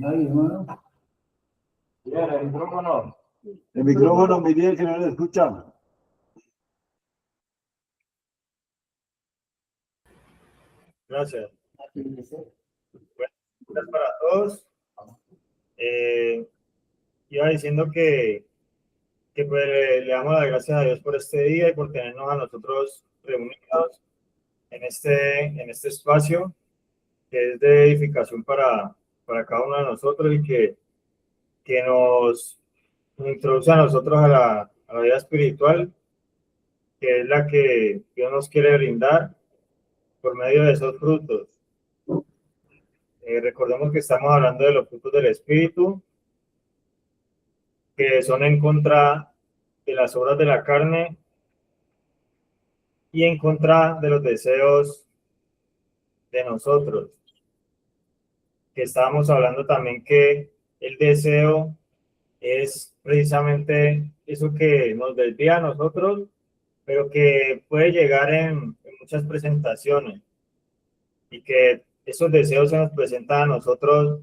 Ahí, hermano. Bien, el micrófono. El micrófono, mi bien, que no lo escuchamos. Gracias. Buenas tardes para todos. Iba diciendo que pues, le damos las gracias a Dios por este día y por tenernos a nosotros reunidos en este espacio que es de edificación para cada uno de nosotros y que nos introduce a nosotros a la vida espiritual, que es la que Dios nos quiere brindar por medio de esos frutos. Recordemos que estamos hablando de los frutos del Espíritu, que son en contra de las obras de la carne y en contra de los deseos de nosotros. Que estábamos hablando también que el deseo es precisamente eso que nos desvía a nosotros, pero que puede llegar en muchas presentaciones y que esos deseos se nos presentan a nosotros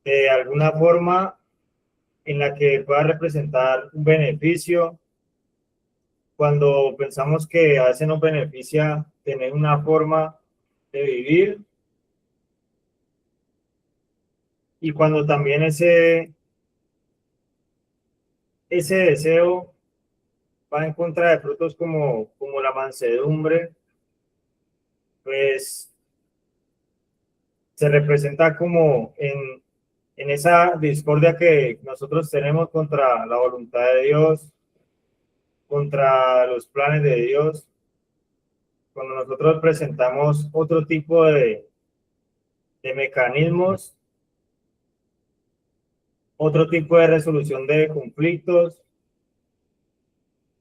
de alguna forma en la que pueda representar un beneficio, cuando pensamos que a veces nos beneficia tener una forma de vivir, y cuando también ese deseo va en contra de frutos como la mansedumbre, pues se representa como en esa discordia que nosotros tenemos contra la voluntad de Dios, contra los planes de Dios, cuando nosotros presentamos otro tipo de mecanismos, otro tipo de resolución de conflictos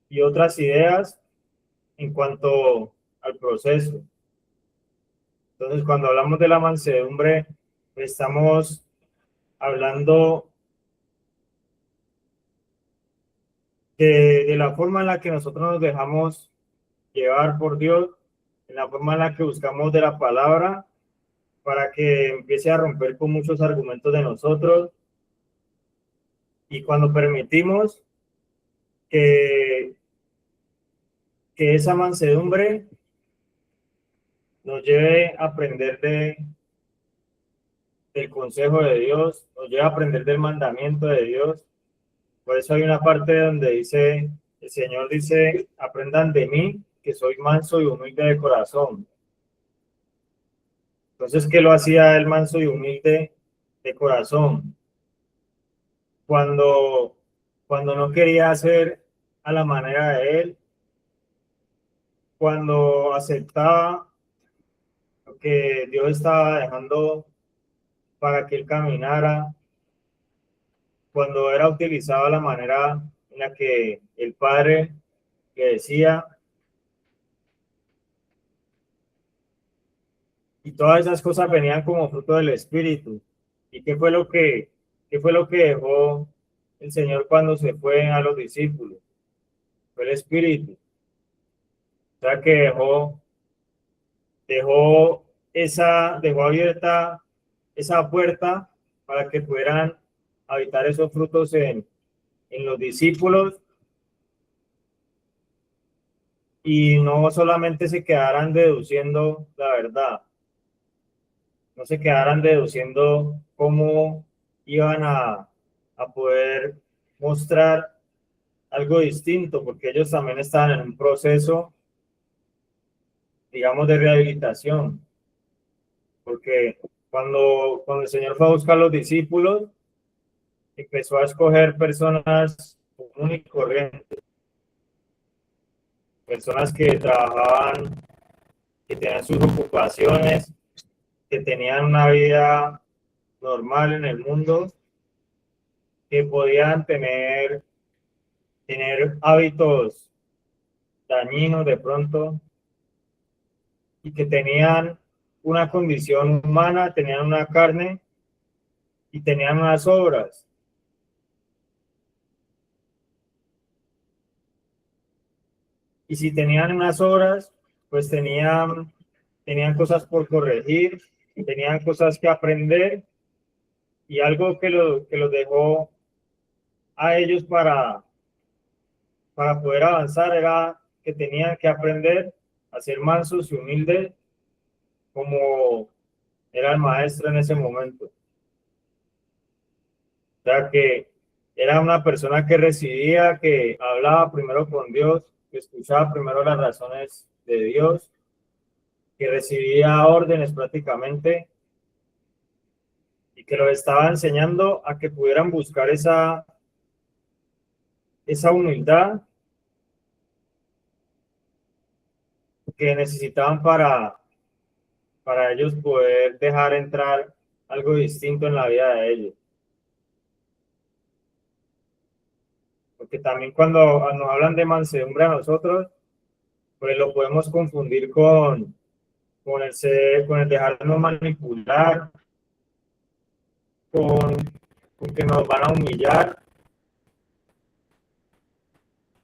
y otras ideas en cuanto al proceso. Entonces, cuando hablamos de la mansedumbre, estamos hablando de la forma en la que nosotros nos dejamos llevar por Dios, en la forma en la que buscamos de la palabra para que empiece a romper con muchos argumentos de nosotros, y cuando permitimos que esa mansedumbre nos lleve a aprender del consejo de Dios, nos lleve a aprender del mandamiento de Dios. Por eso hay una parte donde dice, el Señor dice, aprendan de mí, que soy manso y humilde de corazón. Entonces, ¿qué lo hacía el manso y humilde de corazón? Cuando no quería hacer a la manera de él, cuando aceptaba lo que Dios estaba dejando para que él caminara, cuando era utilizado la manera en la que el Padre le decía, y todas esas cosas venían como fruto del Espíritu. ¿Y qué fue lo que dejó el Señor cuando se fue a los discípulos? Fue el Espíritu. O sea que dejó abierta esa puerta para que pudieran habitar esos frutos en los discípulos, y no solamente se quedaran deduciendo la verdad, no se quedaran deduciendo cómo iban a poder mostrar algo distinto, porque ellos también estaban en un proceso, digamos, de rehabilitación, porque cuando el Señor fue a buscar a los discípulos, empezó a escoger personas comunes y corrientes, personas que trabajaban, que tenían sus ocupaciones, que tenían una vida normal en el mundo, que podían tener hábitos dañinos de pronto, y que tenían una condición humana, tenían una carne y tenían unas obras. Y si tenían unas obras, pues tenían cosas por corregir, tenían cosas que aprender, Y algo que los dejó a ellos para poder avanzar era que tenían que aprender a ser mansos y humildes como era el maestro en ese momento. O sea que era una persona que recibía, que hablaba primero con Dios, que escuchaba primero las razones de Dios, que recibía órdenes prácticamente y que los estaba enseñando a que pudieran buscar esa humildad que necesitaban para ellos poder dejar entrar algo distinto en la vida de ellos. Porque también cuando nos hablan de mansedumbre a nosotros, pues lo podemos confundir con el dejarnos manipular, con, con que nos van a humillar,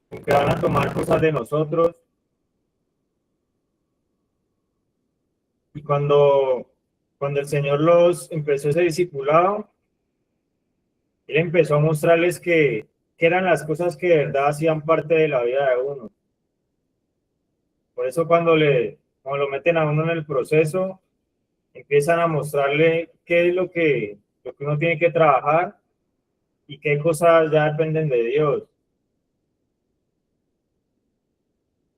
con que van a tomar cosas de nosotros. Y cuando el Señor los empezó ese discipulado, Él empezó a mostrarles que eran las cosas que de verdad hacían parte de la vida de uno. Por eso cuando lo meten a uno en el proceso, empiezan a mostrarle qué es lo que uno tiene que trabajar y qué cosas ya dependen de Dios.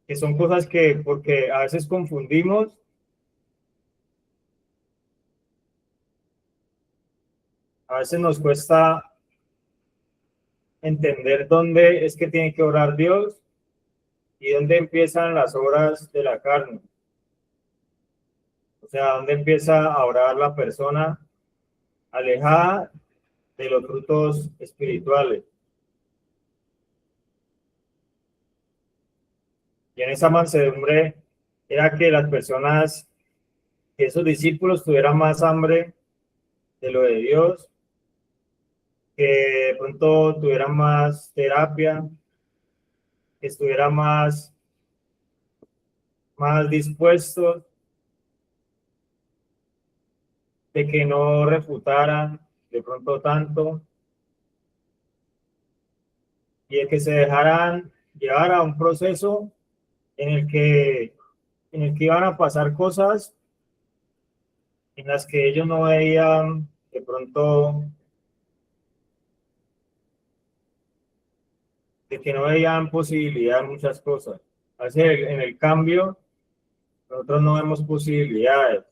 Que son cosas que, porque a veces confundimos, a veces nos cuesta entender dónde es que tiene que orar Dios y dónde empiezan las obras de la carne. O sea, dónde empieza a orar la persona alejada de los frutos espirituales. Y en esa mansedumbre era que las personas, que esos discípulos tuvieran más hambre de lo de Dios, que de pronto tuvieran más terapia, que estuvieran más dispuestos, de que no refutaran de pronto tanto, y de que se dejaran llevar a un proceso en el que iban a pasar cosas en las que ellos no veían de pronto, de que no veían posibilidad en muchas cosas. A veces en el cambio, nosotros no vemos posibilidades.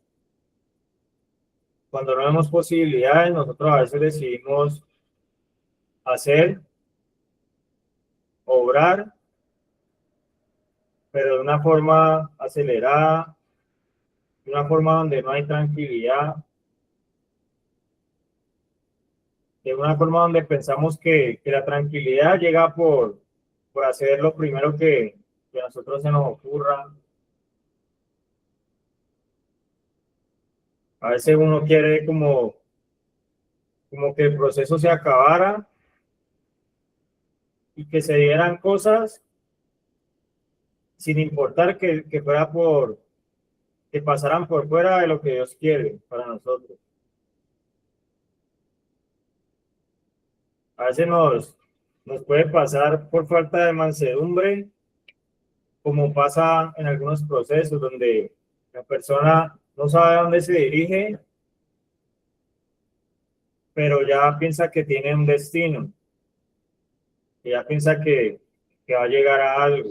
Cuando no vemos posibilidades, nosotros a veces decidimos hacer, obrar, pero de una forma acelerada, de una forma donde no hay tranquilidad, de una forma donde pensamos que la tranquilidad llega por hacer lo primero que a nosotros se nos ocurra. A veces uno quiere como que el proceso se acabara y que se dieran cosas sin importar que fuera que pasaran por fuera de lo que Dios quiere para nosotros. A veces nos puede pasar por falta de mansedumbre, como pasa en algunos procesos donde la persona no sabe a dónde se dirige, pero ya piensa que tiene un destino, y ya piensa que va a llegar a algo,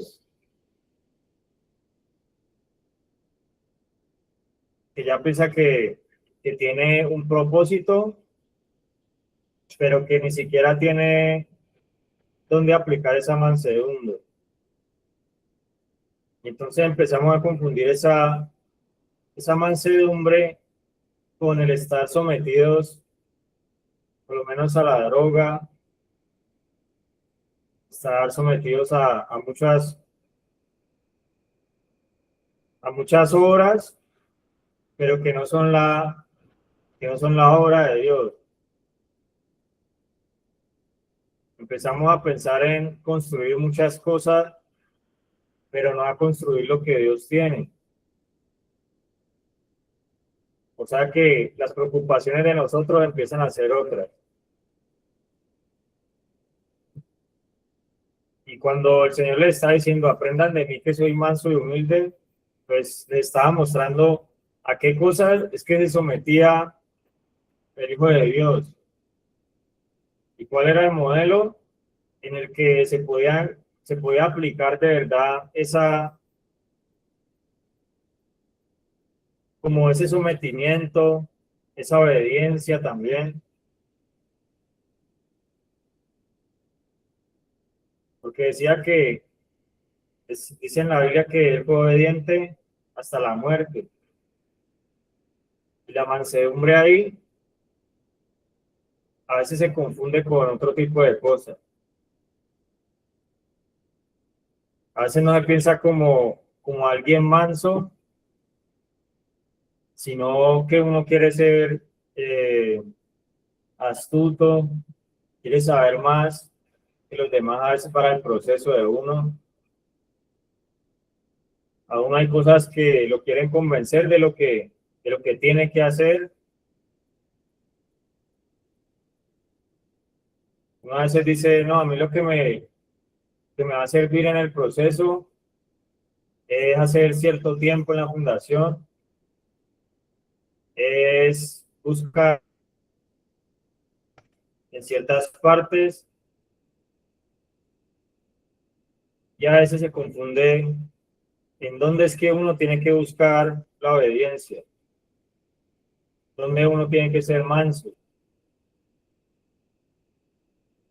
que ya piensa que tiene un propósito, pero que ni siquiera tiene dónde aplicar esa mansedumbre. Y entonces empezamos a confundir esa mansedumbre con el estar sometidos, por lo menos a la droga, estar sometidos a muchas obras, pero que no son la obra de Dios. Empezamos a pensar en construir muchas cosas, pero no a construir lo que Dios tiene. O sea que las preocupaciones de nosotros empiezan a ser otras. Y cuando el Señor le está diciendo, aprendan de mí que soy manso y humilde, pues le estaba mostrando a qué cosas es que se sometía el Hijo de Dios y cuál era el modelo en el que se podía aplicar de verdad como ese sometimiento, esa obediencia también, porque decía que, dice en la Biblia que él fue obediente hasta la muerte. Y la mansedumbre ahí a veces se confunde con otro tipo de cosas. A veces no se piensa como alguien manso, sino que uno quiere ser eh, astuto, quiere saber más que los demás a veces para el proceso de uno. Aún hay cosas que lo quieren convencer de lo que tiene que hacer. Uno a veces dice, no, a mí lo que me va a servir en el proceso es hacer cierto tiempo en la fundación, es buscar en ciertas partes, y a veces se confunde en dónde es que uno tiene que buscar la obediencia, dónde uno tiene que ser manso,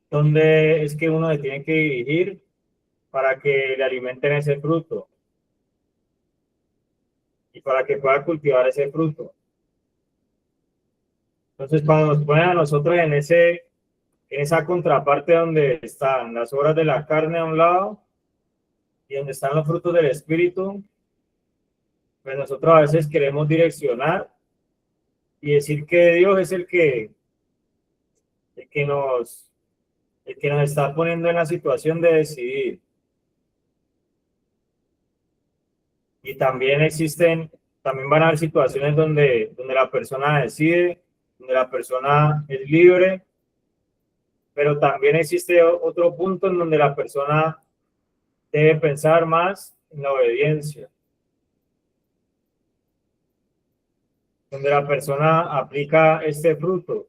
dónde es que uno se tiene que dirigir para que le alimenten ese fruto y para que pueda cultivar ese fruto. Entonces, cuando nos ponen a nosotros en esa contraparte donde están las obras de la carne a un lado y donde están los frutos del Espíritu, pues nosotros a veces queremos direccionar y decir que Dios es el que nos, el que nos está poniendo en la situación de decidir. Y también van a haber situaciones donde la persona decide, donde la persona es libre, pero también existe otro punto en donde la persona debe pensar más en la obediencia, donde la persona aplica este fruto.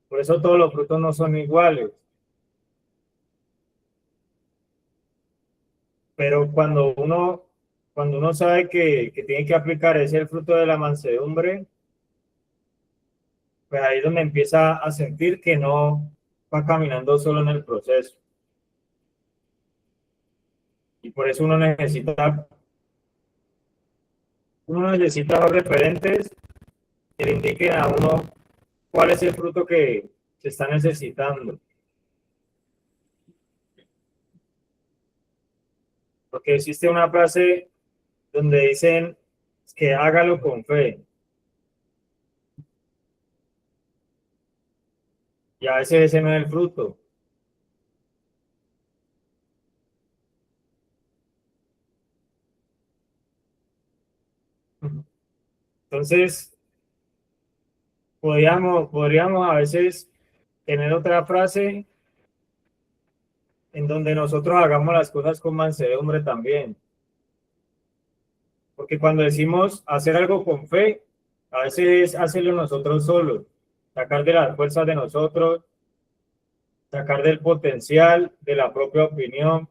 Por eso todos los frutos no son iguales. Pero cuando uno sabe que tiene que aplicar ese el fruto de la mansedumbre, pues ahí es donde empieza a sentir que no va caminando solo en el proceso. Y por eso uno necesita los referentes que le indiquen a uno cuál es el fruto que se está necesitando. Porque existe una frase donde dicen que hágalo con fe. Y a veces ese no es el fruto. Entonces, podríamos a veces tener otra frase en donde nosotros hagamos las cosas con mansedumbre también. Porque cuando decimos hacer algo con fe, a veces es hacerlo nosotros solos, sacar de las fuerzas de nosotros, sacar del potencial, de la propia opinión,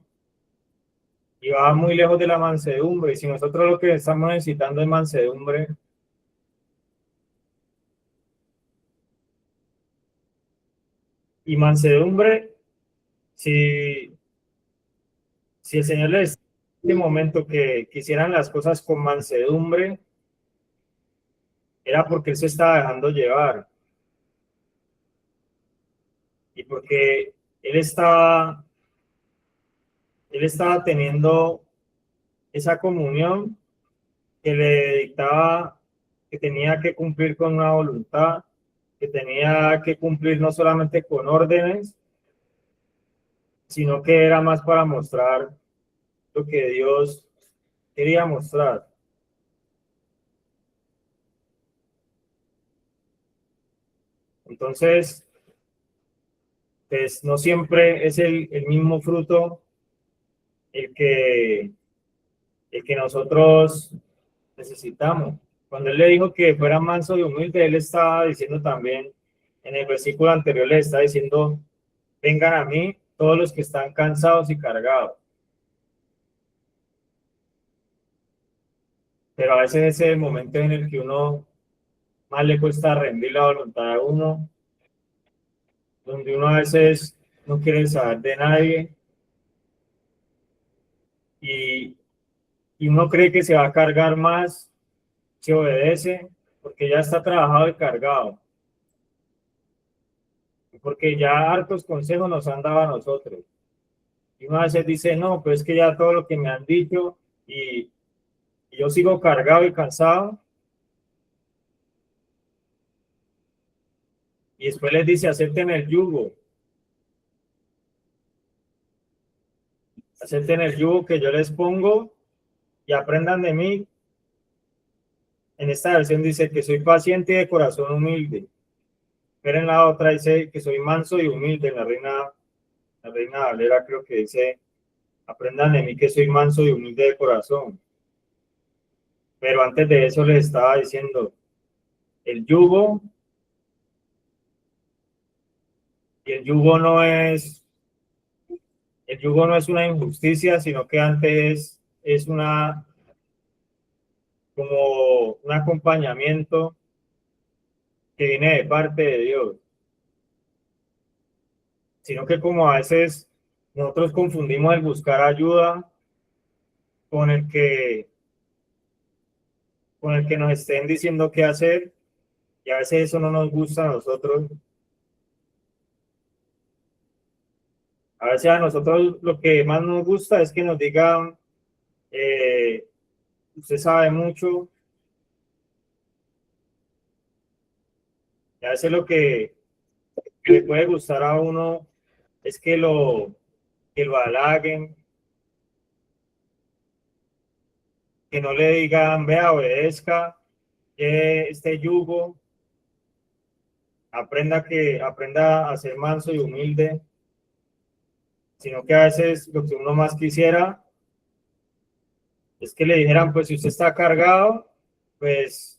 y va muy lejos de la mansedumbre. Y si nosotros lo que estamos necesitando es mansedumbre, y mansedumbre, si, si el Señor les en este momento que quisieran las cosas con mansedumbre, era porque Él se estaba dejando llevar y porque Él estaba, él estaba teniendo esa comunión que le dictaba que tenía que cumplir con una voluntad, que tenía que cumplir no solamente con órdenes, sino que era más para mostrar lo que Dios quería mostrar. Entonces, pues no siempre es el mismo fruto el que, el que nosotros necesitamos. Cuando él le dijo que fuera manso y humilde, él estaba diciendo también, en el versículo anterior le está diciendo, vengan a mí todos los que están cansados y cargados. Pero a veces ese es el momento en el que uno más le cuesta rendir la voluntad de uno, donde uno a veces no quiere saber de nadie y, y uno cree que se va a cargar más si obedece, porque ya está trabajado y cargado. Porque ya hartos consejos nos han dado a nosotros. Y uno a veces dice, no, pues es que ya todo lo que me han dicho y yo sigo cargado y cansado. Y después les dice, acepten el yugo. Acepten el yugo que yo les pongo y aprendan de mí. En esta versión dice que soy paciente y de corazón humilde. Pero en la otra dice que soy manso y humilde. En la Reina Valera creo que dice, aprendan de mí que soy manso y humilde de corazón. Pero antes de eso les estaba diciendo, el yugo, y el yugo no es una injusticia, sino que antes es una, como un acompañamiento que viene de parte de Dios. Sino que como a veces nosotros confundimos el buscar ayuda con con el que nos estén diciendo qué hacer, y a veces eso no nos gusta a nosotros. A veces a nosotros lo que más nos gusta es que nos digan, usted sabe mucho, y a veces lo que le puede gustar a uno es que lo halaguen, que no le digan, vea, obedezca, que este yugo, aprenda a ser manso y humilde, sino que a veces lo que uno más quisiera es que le dijeran, pues si usted está cargado, pues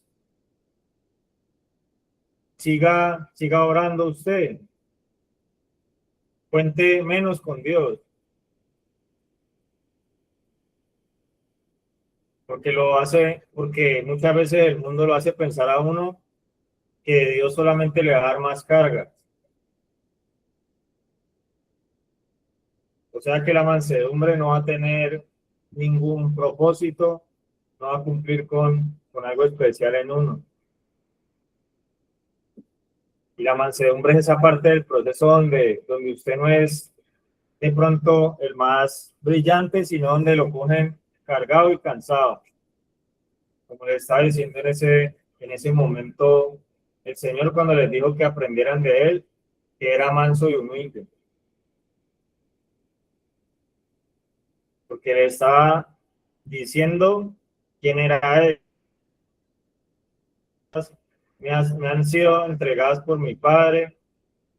siga orando usted, cuente menos con Dios, porque muchas veces el mundo lo hace pensar a uno que Dios solamente le va a dar más carga. O sea que la mansedumbre no va a tener ningún propósito, no va a cumplir con algo especial en uno. Y la mansedumbre es esa parte del proceso donde usted no es de pronto el más brillante, sino donde lo cogen cargado y cansado. Como le estaba diciendo en ese momento, el Señor cuando les dijo que aprendieran de Él, que era manso y humilde. Porque le estaba diciendo quién era Él. Me han sido entregadas por mi Padre,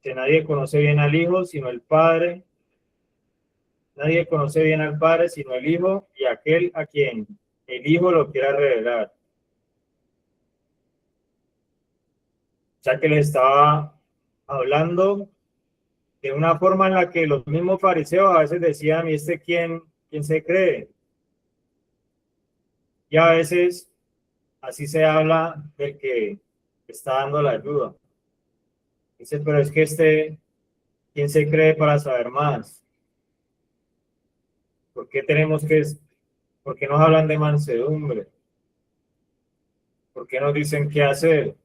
que nadie conoce bien al Hijo, sino el Padre. Nadie conoce bien al Padre, sino el Hijo y aquel a quien el Hijo lo quiera revelar. Ya que le estaba hablando de una forma en la que los mismos fariseos a veces decían, ¿y este quién se cree? Y a veces así se habla del que está dando la ayuda. Dice, pero es que ¿quién se cree para saber más? ¿Por qué por qué nos hablan de mansedumbre? ¿Por qué nos dicen qué hacer?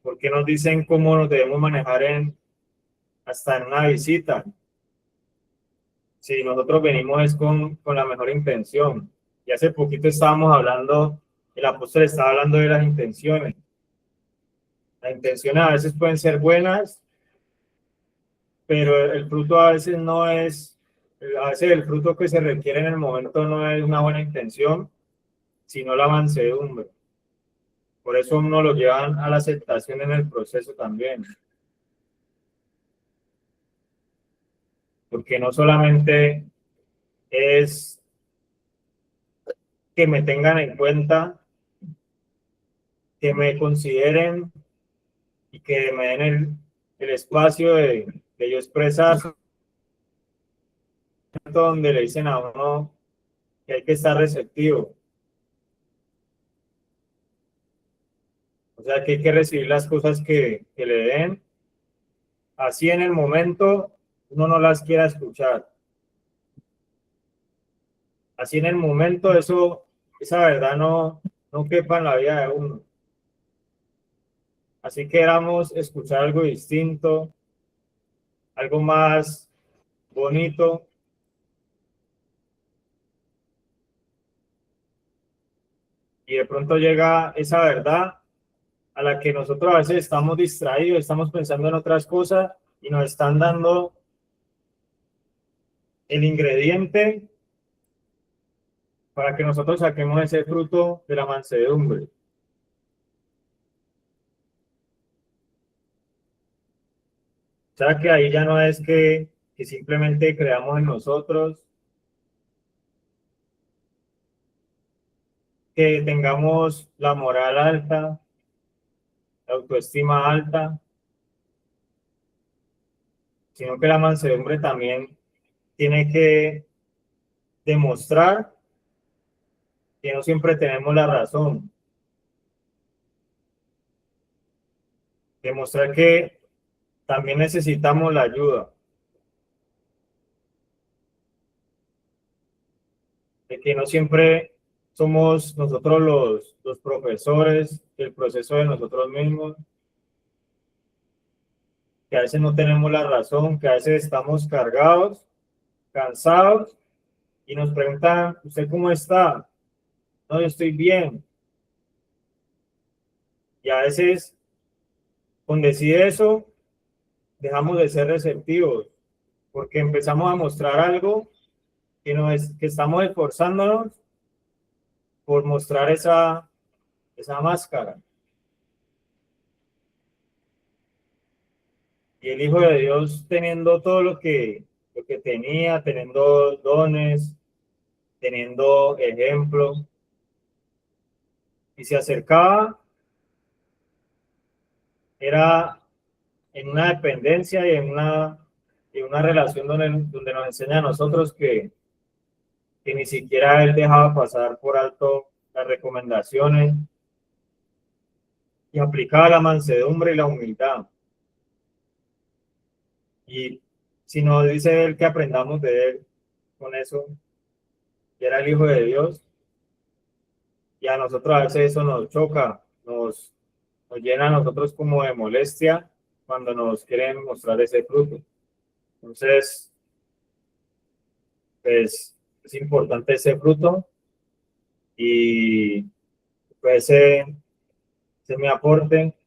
¿Por qué nos dicen cómo nos debemos manejar hasta en una visita? Si nosotros venimos es con la mejor intención. Y hace poquito estábamos hablando, el apóstol estaba hablando de las intenciones. Las intenciones a veces pueden ser buenas, pero el fruto a veces no es, a veces el fruto que se requiere en el momento no es una buena intención, sino la mansedumbre. Por eso uno lo llevan a la aceptación en el proceso también. porque no solamente es que me tengan en cuenta, que me consideren y que me den el espacio de yo expresar, donde le dicen a uno que hay que estar receptivo. O sea, que hay que recibir las cosas que le den. Así en el momento uno no las quiera escuchar. Así en el momento esa verdad no quepa en la vida de uno. Así queramos escuchar algo distinto, algo más bonito. Y de pronto llega esa verdad a la que nosotros a veces estamos distraídos, estamos pensando en otras cosas y nos están dando el ingrediente para que nosotros saquemos ese fruto de la mansedumbre. O sea que ahí ya no es que simplemente creamos en nosotros, que tengamos la moral alta, la autoestima alta, sino que la mansedumbre también tiene que demostrar que no siempre tenemos la razón, demostrar que también necesitamos la ayuda, de que no siempre somos nosotros los profesores del proceso de nosotros mismos, que a veces no tenemos la razón, que a veces estamos cargados, cansados y nos preguntan, ¿usted cómo está? No, yo estoy bien. Y a veces con decir eso dejamos de ser receptivos porque empezamos a mostrar algo que estamos esforzándonos por mostrar esa máscara. Y el Hijo de Dios teniendo todo lo que tenía, teniendo dones, teniendo ejemplo, y se acercaba, era en una dependencia y en una relación donde nos enseña a nosotros que ni siquiera él dejaba pasar por alto las recomendaciones y aplicaba la mansedumbre y la humildad. Y si nos dice él que aprendamos de él con eso, que era el Hijo de Dios, y a nosotros a veces eso nos choca, nos llena a nosotros como de molestia cuando nos quieren mostrar ese fruto. Entonces, pues es importante ese fruto y pues ese es mi aporte.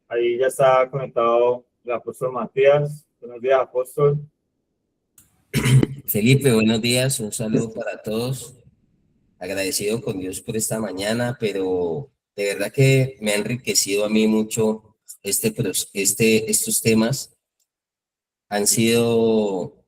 Ahí ya está conectado el apóstol Matías. Buenos días, apóstol. Felipe, buenos días, un saludo para todos. Agradecido con Dios por esta mañana, pero de verdad que me ha enriquecido a mí mucho estos temas. Han sido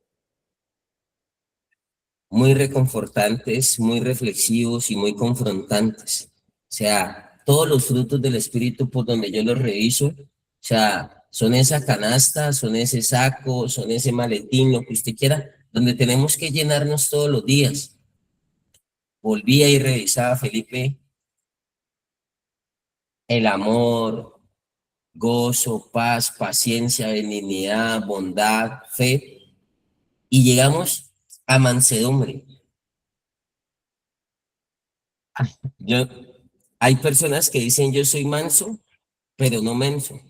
muy reconfortantes, muy reflexivos y muy confrontantes. O sea, todos los frutos del Espíritu por donde yo los reviso, o sea, son esa canasta, son ese saco, son ese maletín, lo que usted quiera, donde tenemos que llenarnos todos los días. Volvía y revisaba, Felipe, el amor, gozo, paz, paciencia, benignidad, bondad, fe, y llegamos a mansedumbre. Yo, hay personas que dicen yo soy manso, pero no menso.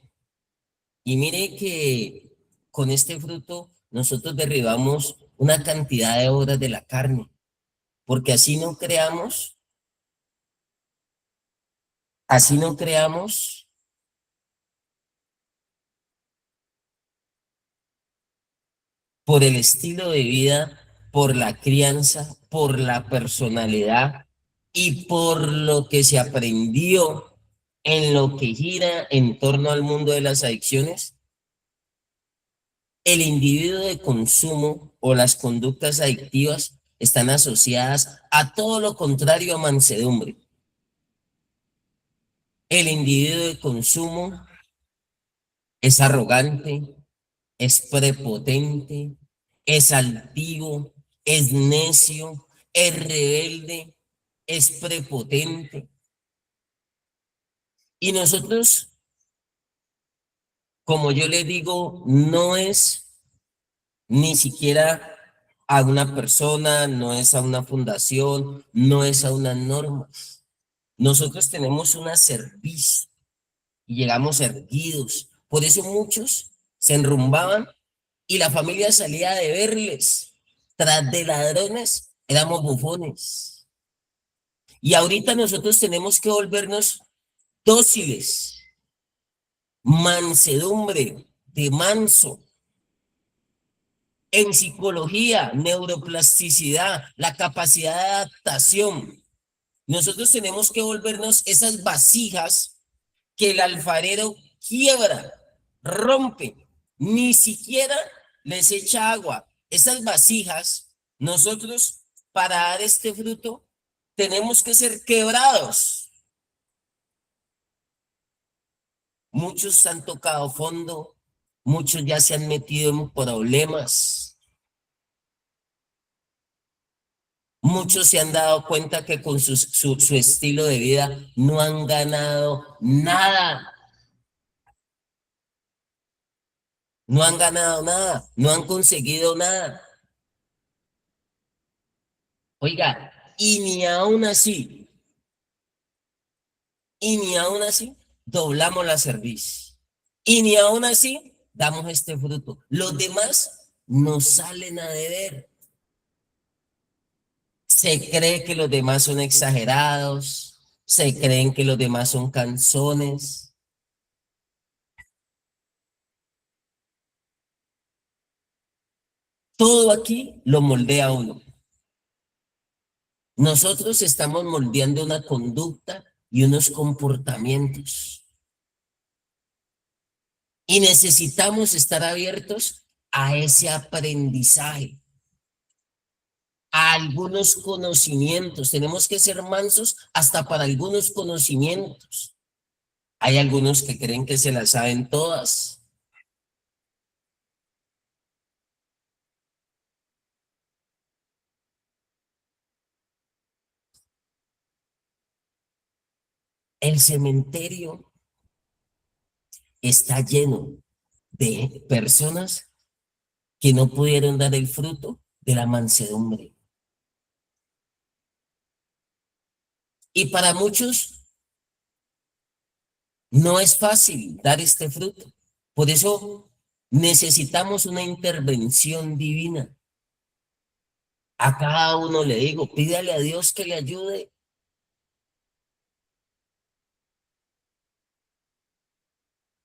Y mire que con este fruto nosotros derribamos una cantidad de obras de la carne, porque así no creamos por el estilo de vida, por la crianza, por la personalidad y por lo que se aprendió en lo que gira en torno al mundo de las adicciones, el individuo de consumo o las conductas adictivas están asociadas a todo lo contrario a mansedumbre. El individuo de consumo es arrogante, es prepotente, es altivo, es necio, es rebelde, es prepotente. Y nosotros, como yo le digo, no es ni siquiera a una persona, no es a una fundación, no es a una norma. Nosotros tenemos una servicio y llegamos erguidos. Por eso muchos se enrumbaban y la familia salía de verles. Tras de ladrones éramos bufones. Y ahorita nosotros tenemos que volvernos dóciles, mansedumbre, de manso. En psicología, neuroplasticidad, la capacidad de adaptación. Nosotros tenemos que volvernos esas vasijas que el alfarero quiebra, rompe, ni siquiera les echa agua. Esas vasijas, nosotros para dar este fruto, tenemos que ser quebrados. Muchos han tocado fondo, muchos ya se han metido en problemas. Muchos se han dado cuenta que con su estilo de vida no han ganado nada. No han ganado nada, no han conseguido nada. Oiga, y ni aún así, doblamos la cerviz. Y ni aún así, damos este fruto. Los demás nos salen a deber. Se cree que los demás son exagerados, se creen que los demás son canzones. Todo aquí lo moldea uno. Nosotros estamos moldeando una conducta y unos comportamientos. Y necesitamos estar abiertos a ese aprendizaje, a algunos conocimientos. Tenemos que ser mansos hasta para algunos conocimientos. Hay algunos que creen que se las saben todas. El cementerio está lleno de personas que no pudieron dar el fruto de la mansedumbre. Y para muchos no es fácil dar este fruto. Por eso necesitamos una intervención divina. A cada uno le digo, pídale a Dios que le ayude.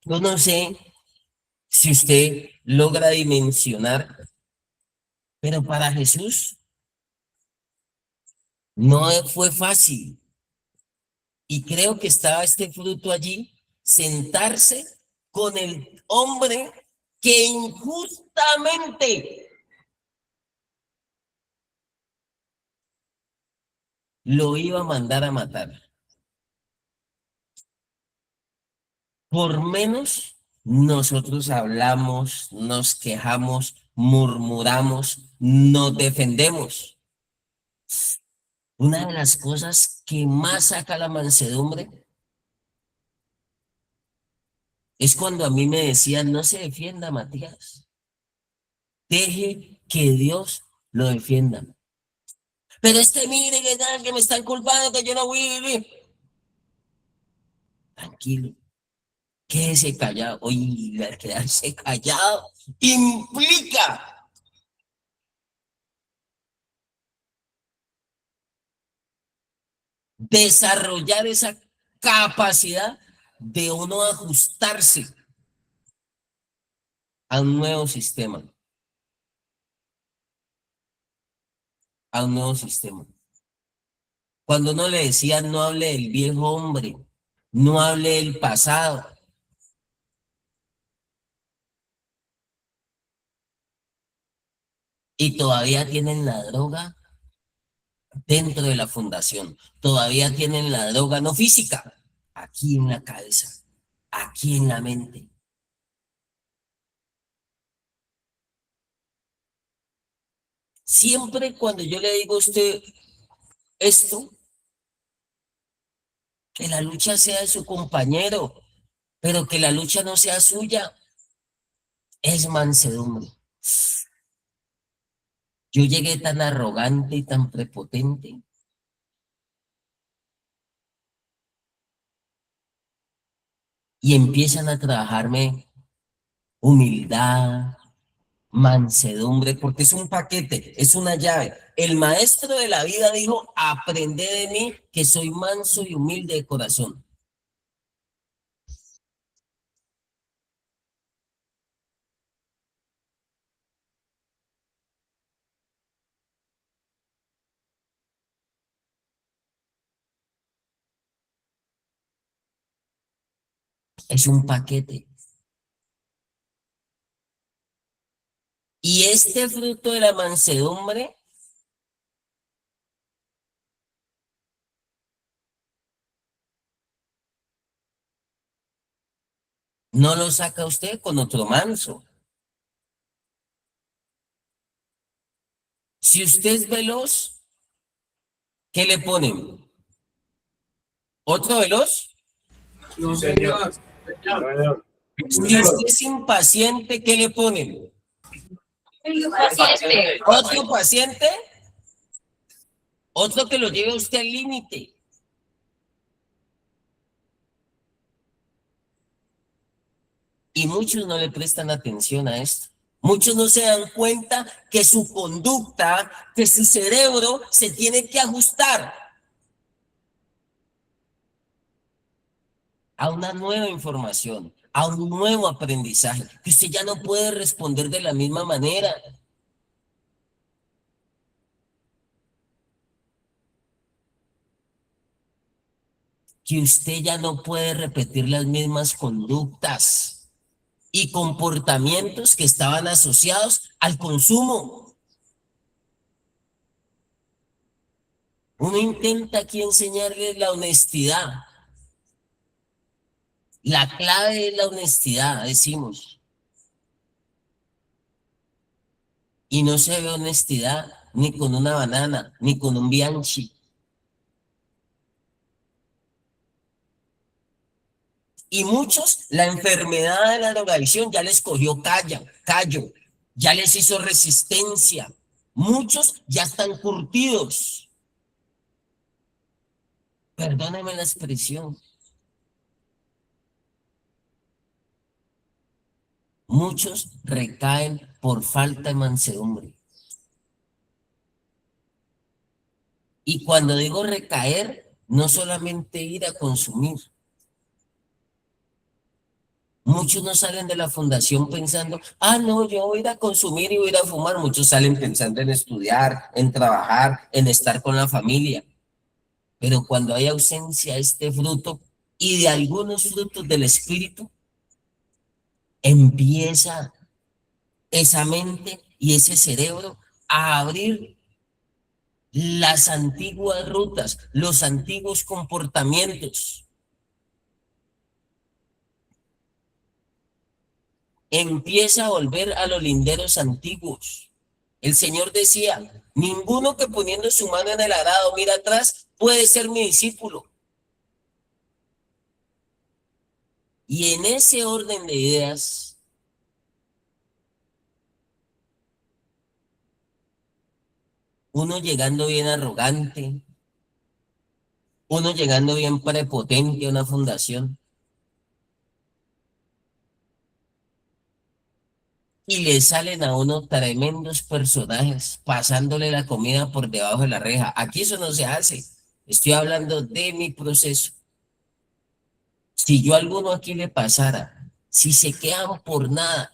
Yo no sé si usted logra dimensionar, pero para Jesús no fue fácil. Y creo que estaba este fruto allí, sentarse con el hombre que injustamente lo iba a mandar a matar. Por menos nosotros hablamos, nos quejamos, murmuramos, nos defendemos. Una de las cosas que más saca la mansedumbre es cuando a mí me decían, no se defienda, Matías. Deje que Dios lo defienda. Pero mire que tal, que me están culpando, que yo no voy a vivir. Tranquilo, quédese callado. Oye, el quedarse callado implica desarrollar esa capacidad de uno ajustarse a un nuevo sistema. A un nuevo sistema. Cuando uno le decía, no hable del viejo hombre, no hable del pasado. y todavía tienen la droga dentro de la fundación. Todavía tienen la droga no física, aquí en la cabeza, aquí en la mente. Siempre cuando yo le digo a usted esto, que la lucha sea de su compañero, pero que la lucha no sea suya, es mansedumbre. Yo llegué tan arrogante y tan prepotente y empiezan a trabajarme humildad, mansedumbre, porque es un paquete, es una llave. El maestro de la vida dijo, aprende de mí que soy manso y humilde de corazón. Es un paquete. Y este fruto de la mansedumbre no lo saca usted con otro manso. Si usted es veloz, ¿qué le ponen? ¿Otro veloz? No, señor. No, señor. Si usted es impaciente, ¿qué le ponen? Paciente. ¿Otro paciente? Otro que lo lleve a usted al límite. Y muchos no le prestan atención a esto. Muchos no se dan cuenta que su conducta, que su cerebro se tiene que ajustar a una nueva información, a un nuevo aprendizaje, que usted ya no puede responder de la misma manera. Que usted ya no puede repetir las mismas conductas y comportamientos que estaban asociados al consumo. Uno intenta aquí enseñarles la honestidad. La clave es la honestidad, decimos. Y no se ve honestidad ni con una banana, ni con un Bianchi. Y muchos, la enfermedad de la drogadicción ya les cogió callo, ya les hizo resistencia. Muchos ya están curtidos. Perdóneme la expresión. Muchos recaen por falta de mansedumbre. Y cuando digo recaer, no solamente ir a consumir. Muchos no salen de la fundación pensando, no, yo voy a ir a consumir y voy a ir a fumar. Muchos salen pensando en estudiar, en trabajar, en estar con la familia. Pero cuando hay ausencia de este fruto y de algunos frutos del espíritu, empieza esa mente y ese cerebro a abrir las antiguas rutas, los antiguos comportamientos. Empieza a volver a los linderos antiguos. El Señor decía, ninguno que poniendo su mano en el arado mira atrás puede ser mi discípulo. Y en ese orden de ideas, uno llegando bien arrogante, uno llegando bien prepotente a una fundación, y le salen a uno tremendos personajes pasándole la comida por debajo de la reja. Aquí eso no se hace. Estoy hablando de mi proceso. Si yo a alguno aquí le pasara, si se quedan por nada,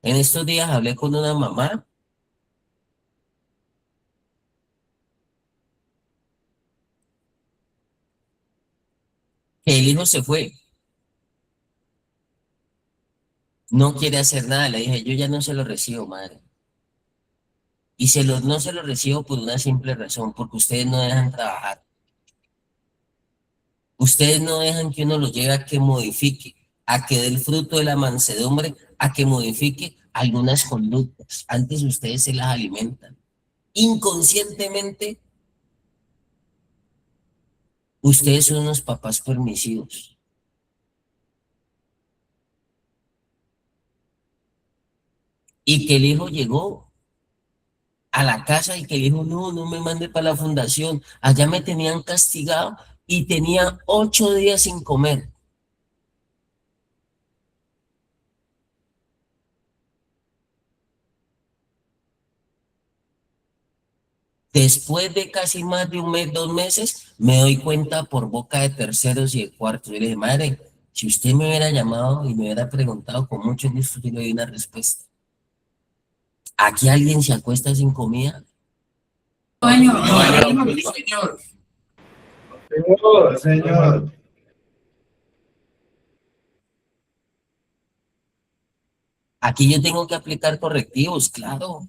en estos días hablé con una mamá hijo se fue. No quiere hacer nada. Le dije, yo ya no se lo recibo, madre. Y no se lo recibo por una simple razón, porque ustedes no dejan trabajar. Ustedes no dejan que uno lo lleve a que modifique, a que dé el fruto de la mansedumbre, a que modifique algunas conductas. Antes ustedes se las alimentan. Inconscientemente, ustedes son unos papás permisivos. Y que el hijo llegó a la casa y que el hijo, no, no me mande para la fundación. Allá me tenían castigado y tenía 8 días sin comer. Después de casi más de un mes, 2 meses, me doy cuenta por boca de terceros y de cuartos. Y le dije, madre, si usted me hubiera llamado y me hubiera preguntado, con mucho gusto yo le doy una respuesta. ¿Aquí alguien se acuesta sin comida? Señor. Señor. Aquí yo tengo que aplicar correctivos, claro.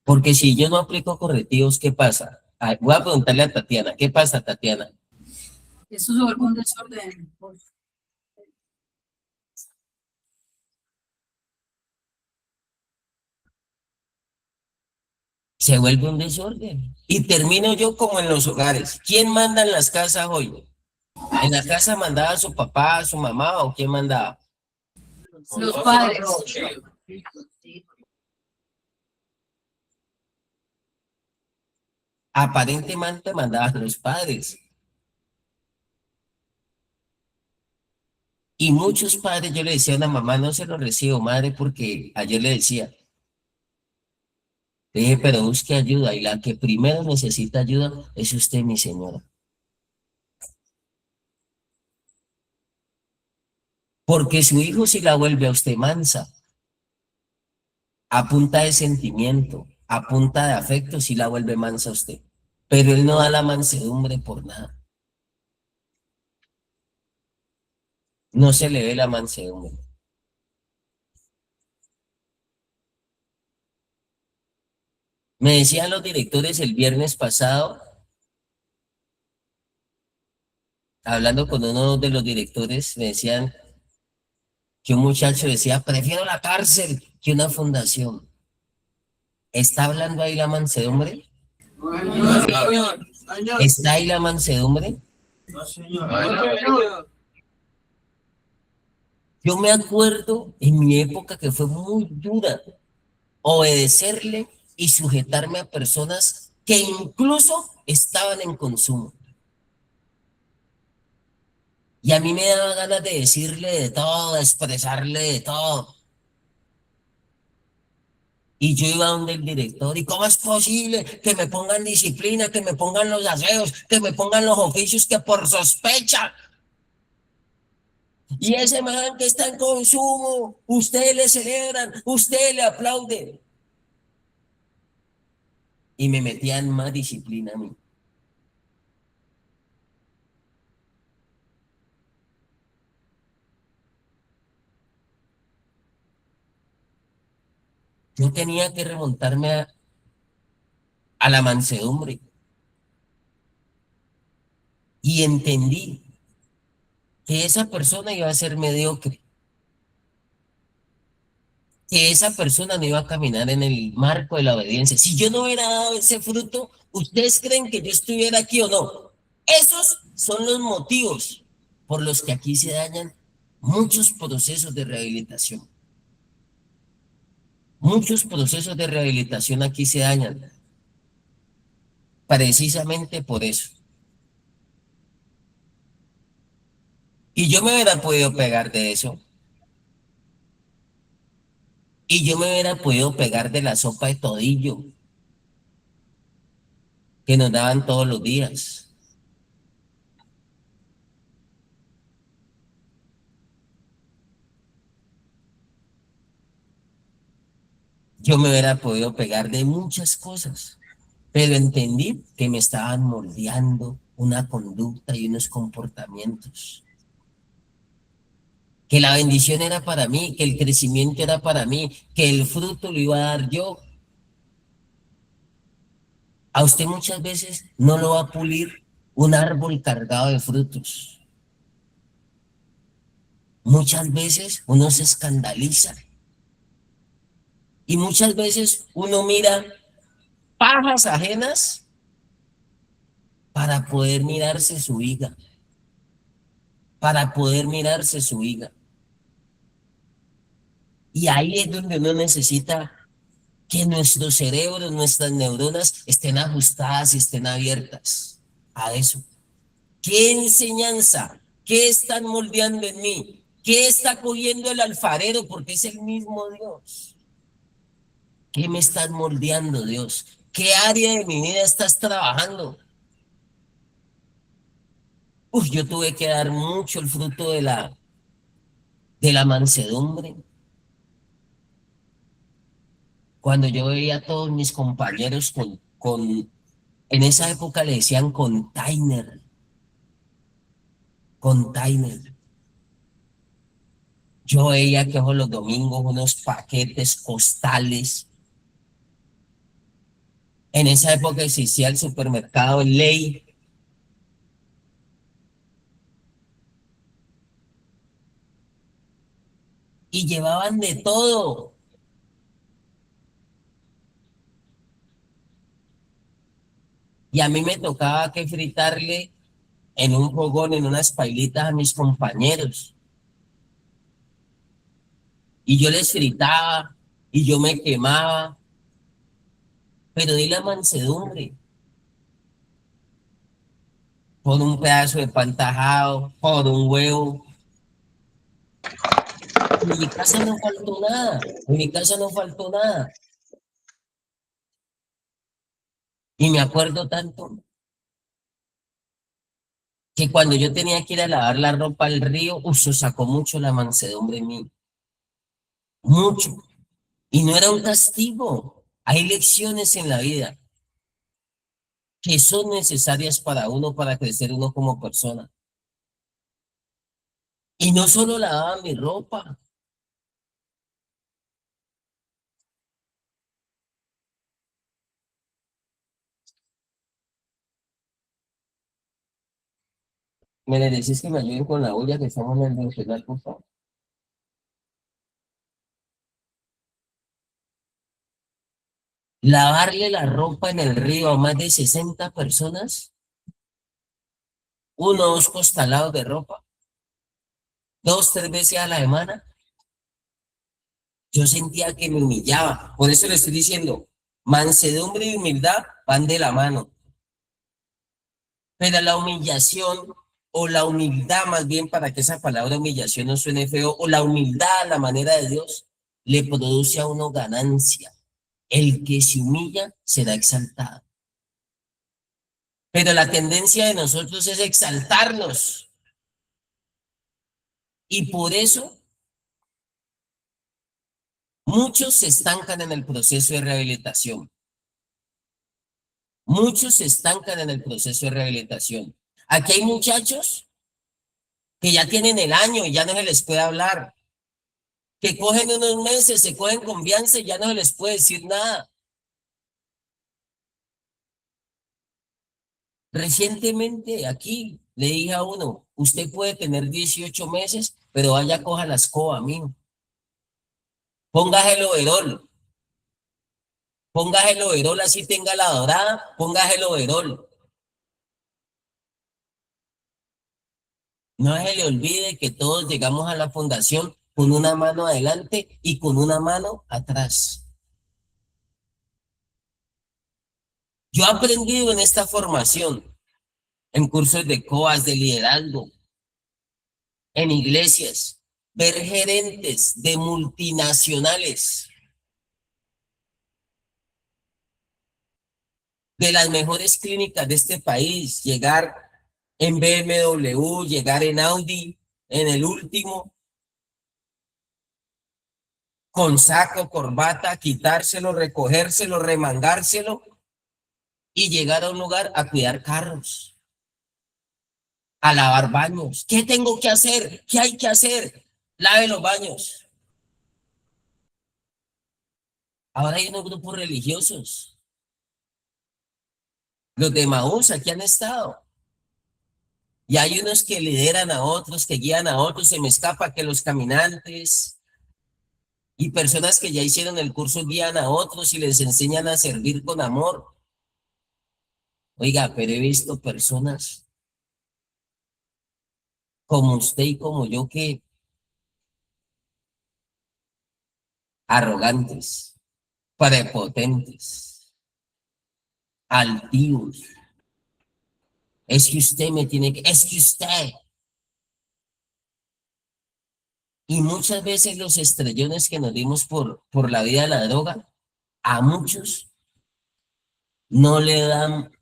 Porque si yo no aplico correctivos, ¿qué pasa? Ah, voy a preguntarle a Tatiana, ¿qué pasa, Tatiana? Eso se vuelve un desorden. Se vuelve un desorden. Y termino yo como en los hogares. ¿Quién manda en las casas hoy? ¿En la casa mandaba su papá, su mamá o quién mandaba? Los padres. Aparentemente mandaban los padres. Y muchos padres, yo le decía a una mamá, no se lo recibo, madre, porque ayer le decía, le dije, pero busque ayuda y la que primero necesita ayuda es usted, mi señora. Porque su hijo si la vuelve a usted mansa, a punta de sentimiento, a punta de afecto, si la vuelve mansa a usted. Pero él no da la mansedumbre por nada. No se le ve la mansedumbre. Me decían los directores el viernes pasado, hablando con uno de los directores, me decían que un muchacho decía, prefiero la cárcel que una fundación. ¿Está hablando ahí la mansedumbre? ¿Está ahí la mansedumbre? Yo me acuerdo en mi época que fue muy dura obedecerle y sujetarme a personas que incluso estaban en consumo. Y a mí me daba ganas de decirle de todo, de expresarle de todo. Y yo iba donde el director, ¿y cómo es posible que me pongan disciplina, que me pongan los aseos, que me pongan los oficios que por sospecha? Y ese man que está en consumo, ustedes le celebran, ustedes le aplauden. Y me metían más disciplina a mí. Yo tenía que remontarme a la mansedumbre. Y entendí que esa persona iba a ser mediocre, que esa persona no iba a caminar en el marco de la obediencia. Si yo no hubiera dado ese fruto, ¿ustedes creen que yo estuviera aquí o no? Esos son los motivos por los que aquí se dañan muchos procesos de rehabilitación. Muchos procesos de rehabilitación aquí se dañan precisamente por eso. Y yo me hubiera podido pegar de eso. Y yo me hubiera podido pegar de la sopa de todillo que nos daban todos los días. Yo me hubiera podido pegar de muchas cosas, pero entendí que me estaban moldeando una conducta y unos comportamientos. Que la bendición era para mí, que el crecimiento era para mí, que el fruto lo iba a dar yo. A usted muchas veces no lo va a pulir un árbol cargado de frutos. Muchas veces uno se escandaliza y muchas veces uno mira pajas ajenas para poder mirarse su higa, para poder mirarse su higa. Y ahí es donde uno necesita que nuestros cerebros, nuestras neuronas estén ajustadas y estén abiertas a eso. ¿Qué enseñanza? ¿Qué están moldeando en mí? ¿Qué está cogiendo el alfarero? Porque es el mismo Dios. ¿Qué me estás moldeando, Dios? ¿Qué área de mi vida estás trabajando? Yo tuve que dar mucho el fruto de la mansedumbre. Cuando yo veía a todos mis compañeros en esa época le decían container. Yo veía que los domingos unos paquetes costales. En esa época existía el supermercado Ley. Y llevaban de todo. Y a mí me tocaba que fritarle en un fogón, en unas pailitas a mis compañeros. Y yo les fritaba y yo me quemaba. Pero di la mansedumbre. Por un pedazo de pan tajado, por un huevo. En mi casa no faltó nada. En mi casa no faltó nada. Y me acuerdo tanto que cuando yo tenía que ir a lavar la ropa al río, se sacó mucho la mansedumbre en mí. Mucho. Y no era un castigo. Hay lecciones en la vida que son necesarias para uno, para crecer uno como persona. Y no solo lavaba mi ropa. Me le decís que me ayuden con la olla que estamos en el nacional, por favor. Lavarle la ropa en el río a más de 60 personas, 1 o 2 costalados de ropa, 2, 3 veces a la semana. Yo sentía que me humillaba. Por eso le estoy diciendo, mansedumbre y humildad van de la mano. Pero la humillación, o la humildad más bien, para que esa palabra humillación no suene feo, o la humildad a la manera de Dios, le produce a uno ganancia. El que se humilla será exaltado. Pero la tendencia de nosotros es exaltarnos. Y por eso muchos se estancan en el proceso de rehabilitación. Muchos se estancan en el proceso de rehabilitación. Aquí hay muchachos que ya tienen el año y ya no se les puede hablar. Que cogen unos meses, se cogen confianza y ya no se les puede decir nada. Recientemente aquí le dije a uno, usted puede tener 18 meses, pero vaya, coja la escoba, amigo. Póngase el overol. Póngase el overol, así tenga la dorada, póngase el overol. No se le olvide que todos llegamos a la fundación con una mano adelante y con una mano atrás. Yo he aprendido en esta formación, en cursos de COAS, de liderazgo, en iglesias, ver gerentes de multinacionales, de las mejores clínicas de este país, llegar en BMW, llegar en Audi, en el último, con saco, corbata, quitárselo, recogérselo, remangárselo y llegar a un lugar a cuidar carros. a lavar baños. ¿Qué tengo que hacer? ¿Qué hay que hacer? Lave los baños. Ahora hay unos grupos religiosos, los de Maús, aquí han estado. Y hay unos que lideran a otros, que guían a otros. Se me escapa que los caminantes y personas que ya hicieron el curso guían a otros y les enseñan a servir con amor. Oiga, pero he visto personas como usted y como yo que arrogantes, prepotentes, altivos. Es que usted me tiene que, es que usted. Y muchas veces los estrellones que nos dimos por la vida de la droga, a muchos no le dan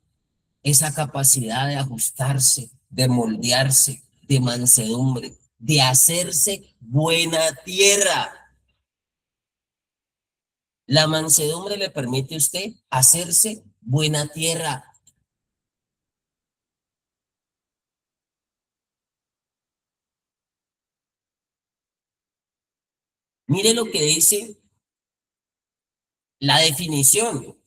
esa capacidad de ajustarse, de moldearse, de mansedumbre, de hacerse buena tierra. La mansedumbre le permite a usted hacerse buena tierra. Mire lo que dice la definición.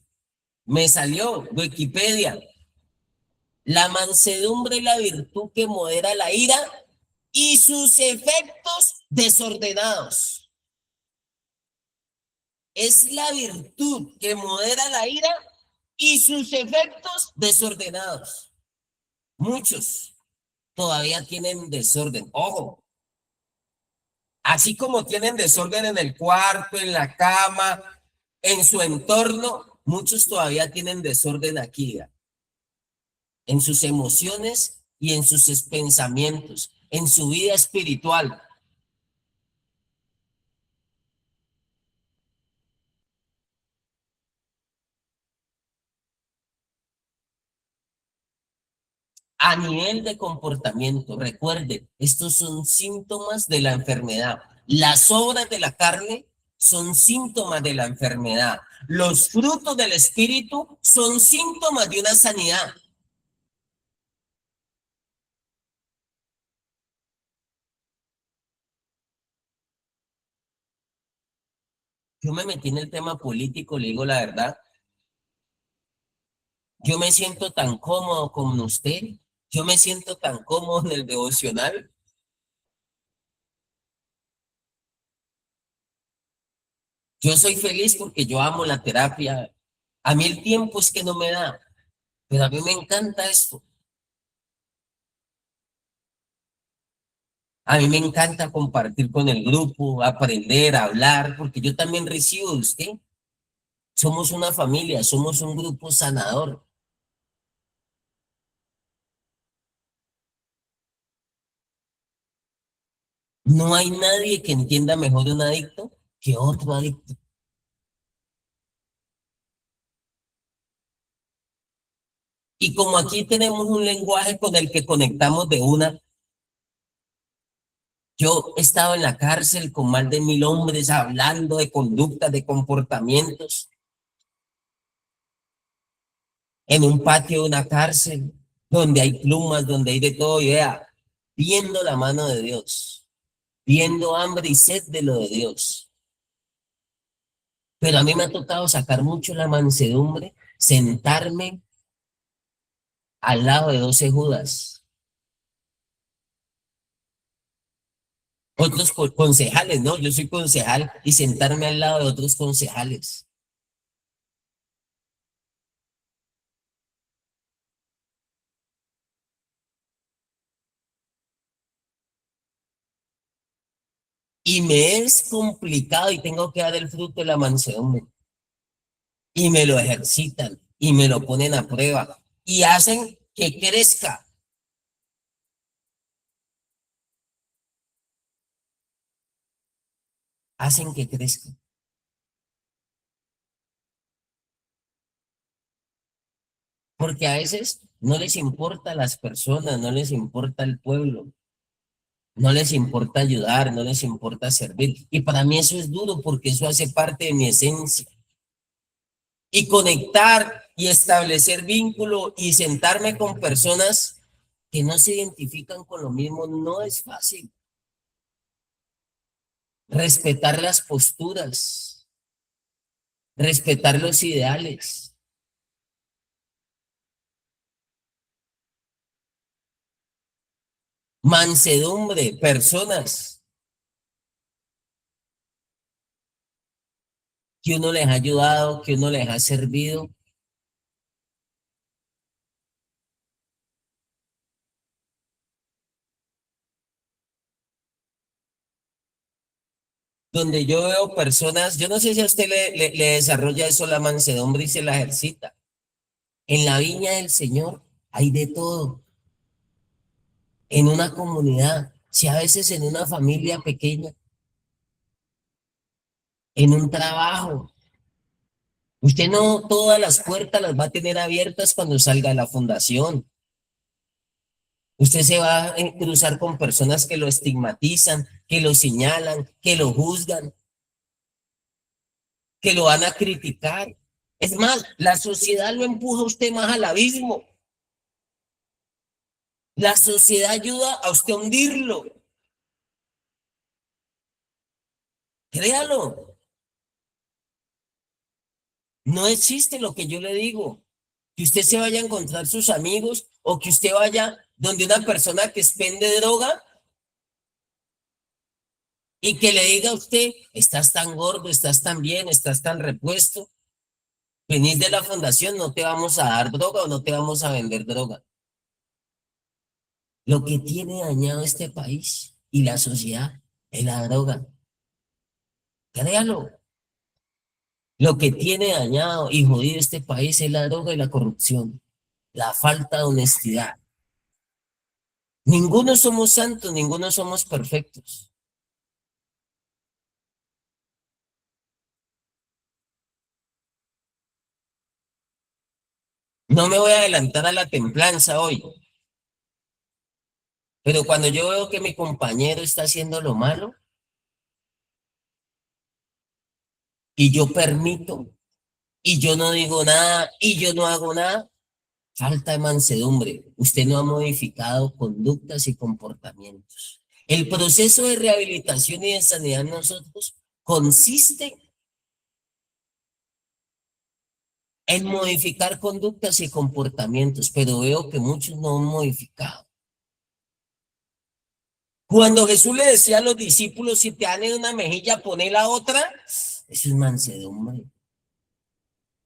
Me salió Wikipedia. La mansedumbre es la virtud que modera la ira y sus efectos desordenados. Es la virtud que modera la ira y sus efectos desordenados. Muchos todavía tienen desorden. Ojo, así como tienen desorden en el cuarto, en la cama, en su entorno, muchos todavía tienen desorden aquí, en sus emociones y en sus pensamientos, en su vida espiritual. A nivel de comportamiento, recuerde, estos son síntomas de la enfermedad. Las obras de la carne son síntomas de la enfermedad. Los frutos del espíritu son síntomas de una sanidad. Yo me metí en el tema político, le digo la verdad. Yo me siento tan cómodo con usted. Yo me siento tan cómodo en el devocional. Yo soy feliz porque yo amo la terapia. A mí el tiempo es que no me da, pero a mí me encanta esto. A mí me encanta compartir con el grupo, aprender, hablar, porque yo también recibo de usted. Somos una familia, somos un grupo sanador. No hay nadie que entienda mejor un adicto que otro adicto. Y como aquí tenemos un lenguaje con el que conectamos de una, yo he estado en la cárcel con más de 1000 hombres hablando de conductas, de comportamientos, en un patio de una cárcel, donde hay plumas, donde hay de todo, y vea, viendo la mano de Dios, viendo hambre y sed de lo de Dios. Pero a mí me ha tocado sacar mucho la mansedumbre, sentarme al lado de 12 Judas, otros concejales, ¿no? Yo soy concejal y sentarme al lado de otros concejales. Y me es complicado y tengo que dar el fruto de la mansedumbre. Y me lo ejercitan y me lo ponen a prueba y hacen que crezca. Hacen que crezca. Porque a veces no les importa a las personas, no les importa el pueblo, no les importa ayudar, no les importa servir. Y para mí eso es duro porque eso hace parte de mi esencia. Y conectar y establecer vínculo y sentarme con personas que no se identifican con lo mismo, no es fácil. Respetar las posturas, respetar los ideales. Mansedumbre, personas que uno les ha ayudado, que uno les ha servido. Donde yo veo personas, yo no sé si a usted le desarrolla eso la mansedumbre y se la ejercita. En la viña del Señor hay de todo. En una comunidad, si a veces en una familia pequeña, en un trabajo, usted no todas las puertas las va a tener abiertas cuando salga de la fundación. Usted se va a cruzar con personas que lo estigmatizan, que lo señalan, que lo juzgan, que lo van a criticar. Es más, la sociedad lo empuja a usted más al abismo. La sociedad ayuda a usted a hundirlo. Créalo. No existe lo que yo le digo. Que usted se vaya a encontrar sus amigos o que usted vaya donde una persona que expende droga y que le diga a usted, estás tan gordo, estás tan bien, estás tan repuesto, venís de la fundación, no te vamos a dar droga o no te vamos a vender droga. Lo que tiene dañado este país y la sociedad es la droga. Créalo. Lo que tiene dañado y jodido este país es la droga y la corrupción, la falta de honestidad. Ninguno somos santos, ninguno somos perfectos. No me voy a adelantar a la templanza hoy, pero cuando yo veo que mi compañero está haciendo lo malo y yo permito y yo no digo nada y yo no hago nada, falta de mansedumbre. Usted no ha modificado conductas y comportamientos. El proceso de rehabilitación y de sanidad en nosotros consiste en modificar conductas y comportamientos, pero veo que muchos no han modificado. Cuando Jesús le decía a los discípulos, si te dan en una mejilla, poné la otra, eso es mansedumbre.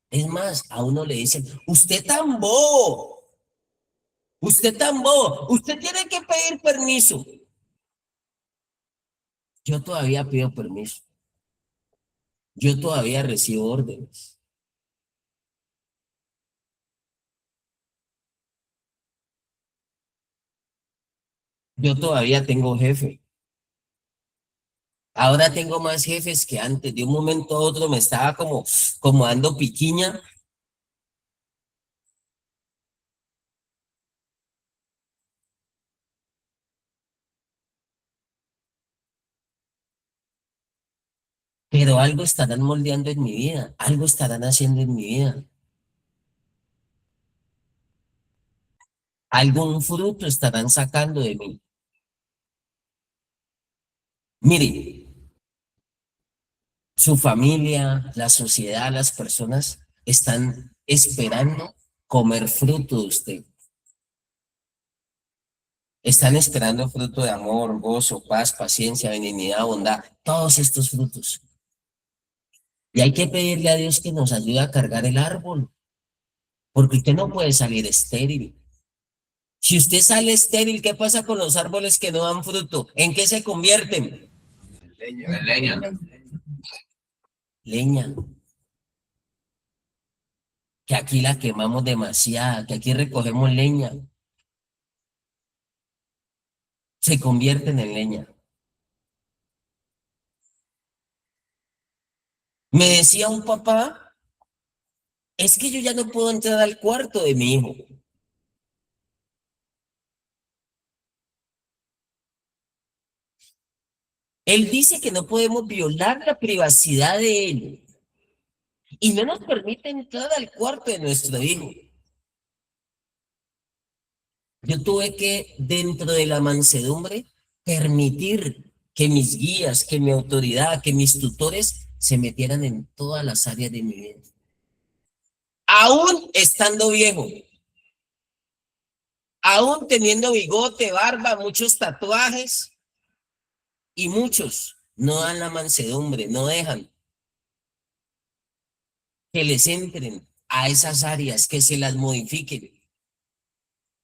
Es más, a uno le dicen, usted tan bobo, usted tiene que pedir permiso. Yo todavía pido permiso. Yo todavía recibo órdenes. Yo todavía tengo jefe. Ahora tengo más jefes que antes. De un momento a otro me estaba como dando piquiña. Pero algo estarán moldeando en mi vida, algo estarán haciendo en mi vida. Algún fruto estarán sacando de mí. Mire, su familia, la sociedad, las personas están esperando comer fruto de usted. Están esperando fruto de amor, gozo, paz, paciencia, benignidad, bondad, todos estos frutos. Y hay que pedirle a Dios que nos ayude a cargar el árbol, porque usted no puede salir estéril. Si usted sale estéril, ¿qué pasa con los árboles que no dan fruto? ¿En qué se convierten? Leña. Leña. Que aquí la quemamos demasiada, que aquí recogemos leña. Se convierten en leña. Me decía un papá, es que yo ya no puedo entrar al cuarto de mi hijo. Él dice que no podemos violar la privacidad de él y no nos permite entrar al cuarto de nuestro hijo. Yo tuve que, dentro de la mansedumbre, permitir que mis guías, que mi autoridad, que mis tutores se metieran en todas las áreas de mi vida. Aún estando viejo, aún teniendo bigote, barba, muchos tatuajes, y muchos no dan la mansedumbre, no dejan que les entren a esas áreas, que se las modifiquen.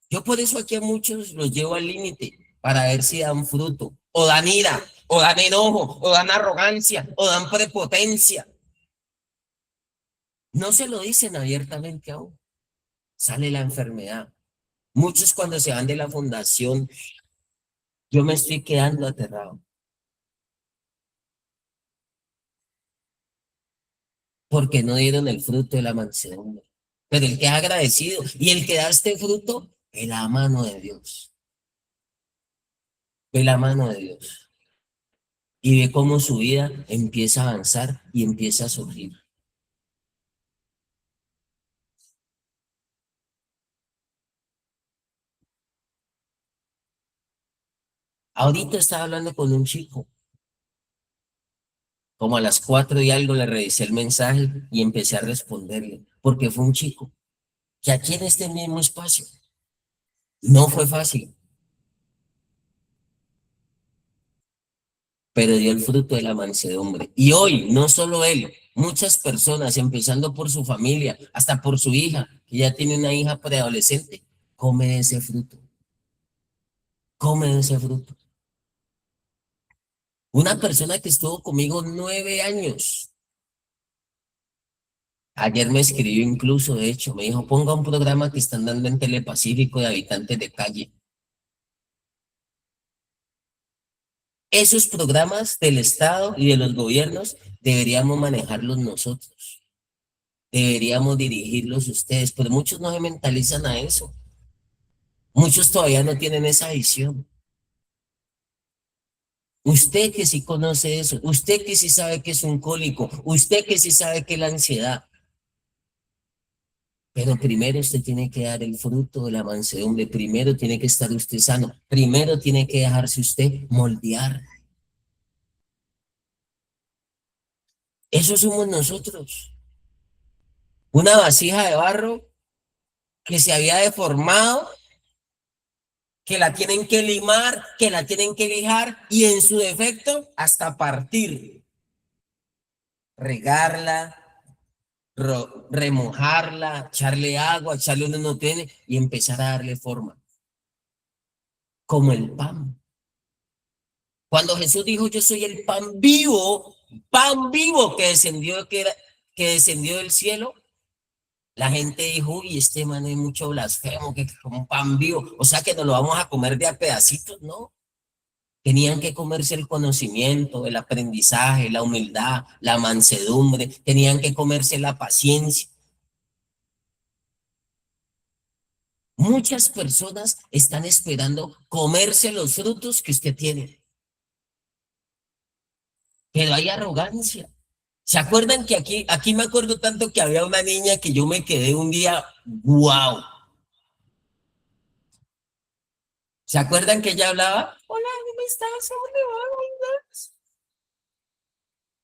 Yo por eso aquí a muchos los llevo al límite para ver si dan fruto, o dan ira, o dan enojo, o dan arrogancia, o dan prepotencia. No se lo dicen abiertamente aún. Sale la enfermedad. Muchos cuando se van de la fundación, yo me estoy quedando aterrado. Porque no dieron el fruto de la mansedumbre. Pero el que es agradecido y el que da este fruto, ve la mano de Dios. Ve la mano de Dios. Y ve cómo su vida empieza a avanzar y empieza a surgir. Ahorita estaba hablando con un chico. Como a las 4 y algo le revisé el mensaje y empecé a responderle. Porque fue un chico que aquí en este mismo espacio no fue fácil. Pero dio el fruto de la mansedumbre. Y hoy, no solo él, muchas personas, empezando por su familia, hasta por su hija, que ya tiene una hija preadolescente, come ese fruto. Come ese fruto. Una persona que estuvo conmigo 9 años. Ayer me escribió incluso, de hecho, me dijo, ponga un programa que están dando en Telepacífico de habitantes de calle. Esos programas del Estado y de los gobiernos deberíamos manejarlos nosotros. Deberíamos dirigirlos ustedes, pero muchos no se mentalizan a eso. Muchos todavía no tienen esa visión. Usted que sí conoce eso, usted que sí sabe que es un cólico, usted que sí sabe que es la ansiedad. Pero primero usted tiene que dar el fruto de la mansedumbre, primero tiene que estar usted sano, primero tiene que dejarse usted moldear. Eso somos nosotros. Una vasija de barro que se había deformado, que la tienen que limar, que la tienen que lijar y en su defecto hasta partir, regarla, remojarla, echarle agua, echarle donde no tiene y empezar a darle forma. Como el pan. Cuando Jesús dijo, yo soy el pan vivo que descendió del cielo, la gente dijo, uy, este man es mucho blasfemo, que como pan vivo. O sea que nos lo vamos a comer de a pedacitos, ¿no? Tenían que comerse el conocimiento, el aprendizaje, la humildad, la mansedumbre, tenían que comerse la paciencia. Muchas personas están esperando comerse los frutos que usted tiene. Pero hay arrogancia. ¿Se acuerdan que aquí me acuerdo tanto que había una niña que yo me quedé un día, wow? ¿Se acuerdan que ella hablaba? Hola, ¿cómo estás? ¿Cómo te va? ¿Cómo estás?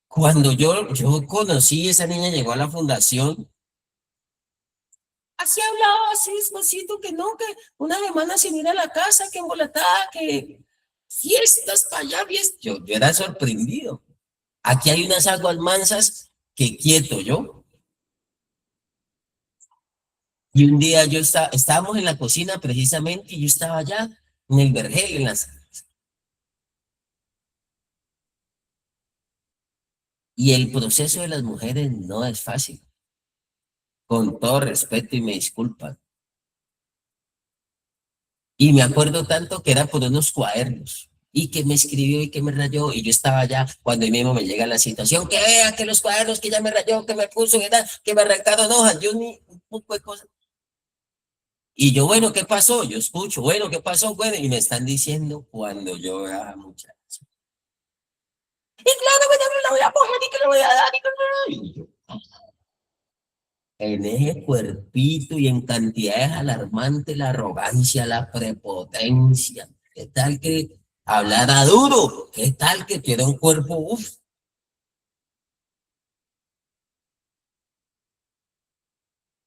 Cuando yo conocí, esa niña llegó a la fundación, así hablaba, así despacito, que no, que una semana sin ir a la casa, que embolatada, que fiestas para allá, fiestas. Yo era sorprendido. Aquí hay unas aguas mansas que quieto yo. Y un día estábamos en la cocina precisamente y yo estaba allá en el vergel, y el proceso de las mujeres no es fácil. Con todo respeto y me disculpan. Y me acuerdo tanto que era por unos cuadernos. Y que me escribió y que me rayó. Y yo estaba allá cuando ahí mismo me llega la situación. Que vea que los cuadernos que ya me rayó, que me puso, que me arrancaron hojas. Yo ni un poco de cosas. Y yo, bueno, ¿qué pasó? Yo escucho, bueno, ¿qué pasó? Bueno, y me están diciendo cuando yo era muchacho. Y claro, bueno, no la voy a coger y que le voy a dar. Y yo, en ese cuerpito y en cantidades alarmantes, la arrogancia, la prepotencia. ¿Qué tal que hablara duro? ¿Qué tal que tuviera un cuerpo? Uf.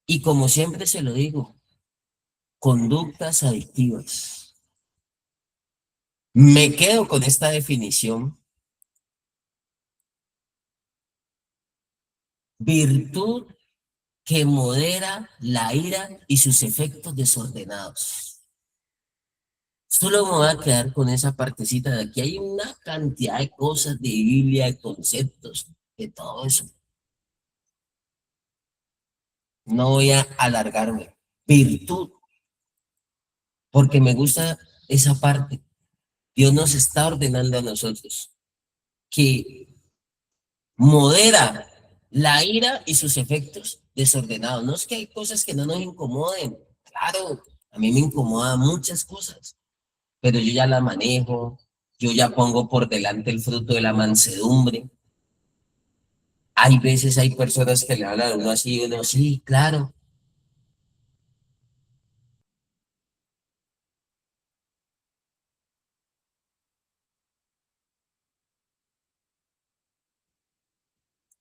Y como siempre se lo digo, conductas adictivas. Me quedo con esta definición. Virtud que modera la ira y sus efectos desordenados. Solo me voy a quedar con esa partecita de aquí. Hay una cantidad de cosas de Biblia, de conceptos, de todo eso. No voy a alargarme. Virtud, porque me gusta esa parte. Dios nos está ordenando a nosotros que modera la ira y sus efectos desordenados. No es que hay cosas que no nos incomoden. Claro, a mí me incomodan muchas cosas, pero yo ya la manejo, yo ya pongo por delante el fruto de la mansedumbre. Hay veces hay personas que le hablan a uno así, y uno, sí, claro.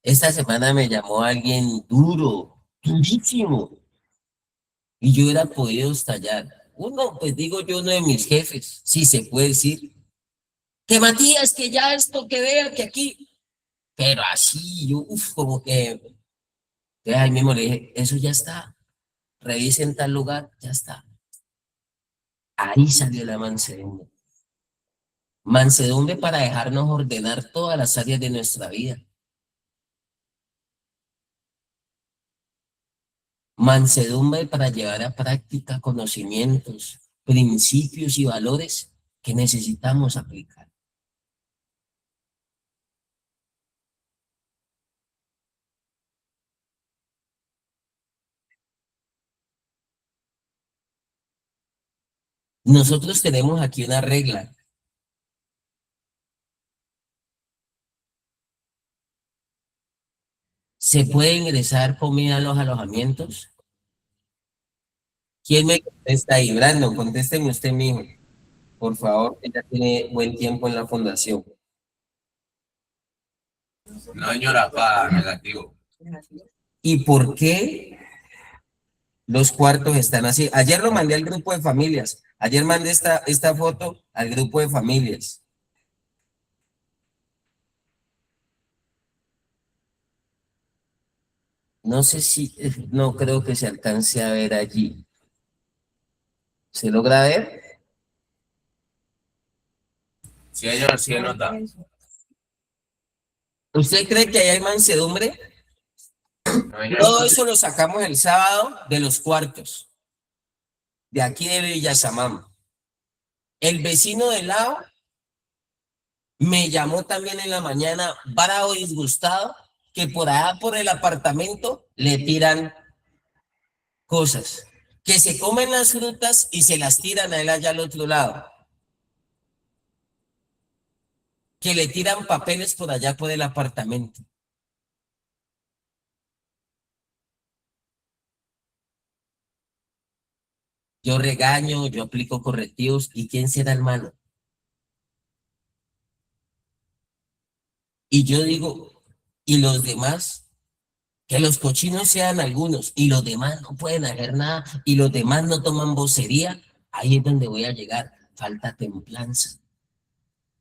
Esta semana me llamó alguien duro, durísimo, y yo hubiera podido estallar. Uno, pues digo yo, uno de mis jefes, si se puede decir, que Matías, que ya esto, que vea, que aquí, pero así, yo, como que, ahí mismo le dije, eso ya está, revisen tal lugar, ya está. Ahí salió la mansedumbre. Mansedumbre para dejarnos ordenar todas las áreas de nuestra vida. Mansedumbre para llevar a práctica conocimientos, principios y valores que necesitamos aplicar. Nosotros tenemos aquí una regla. ¿Se puede ingresar comida a los alojamientos? ¿Quién me contesta ahí? Brandon, contésteme usted mismo, por favor, que ya tiene buen tiempo en la fundación. No, señora, para negativo. ¿Y por qué los cuartos están así? Ayer lo mandé al grupo de familias. Ayer mandé esta foto al grupo de familias. No sé si, no creo que se alcance a ver allí. ¿Se logra ver? Sí, señor, sí, nota. ¿Usted cree que ahí hay mansedumbre? No, señor. Todo eso lo sacamos el sábado de los cuartos, de aquí de Villasamama. El vecino de lado me llamó también en la mañana, bravo, disgustado, que por allá por el apartamento le tiran cosas, que se comen las frutas y se las tiran a él allá al otro lado, que le tiran papeles por allá por el apartamento. Yo regaño, yo aplico correctivos, ¿y quién será el malo? Y yo digo, ¿y los demás? Que los cochinos sean algunos y los demás no pueden hacer nada y los demás no toman vocería, ahí es donde voy a llegar. Falta templanza,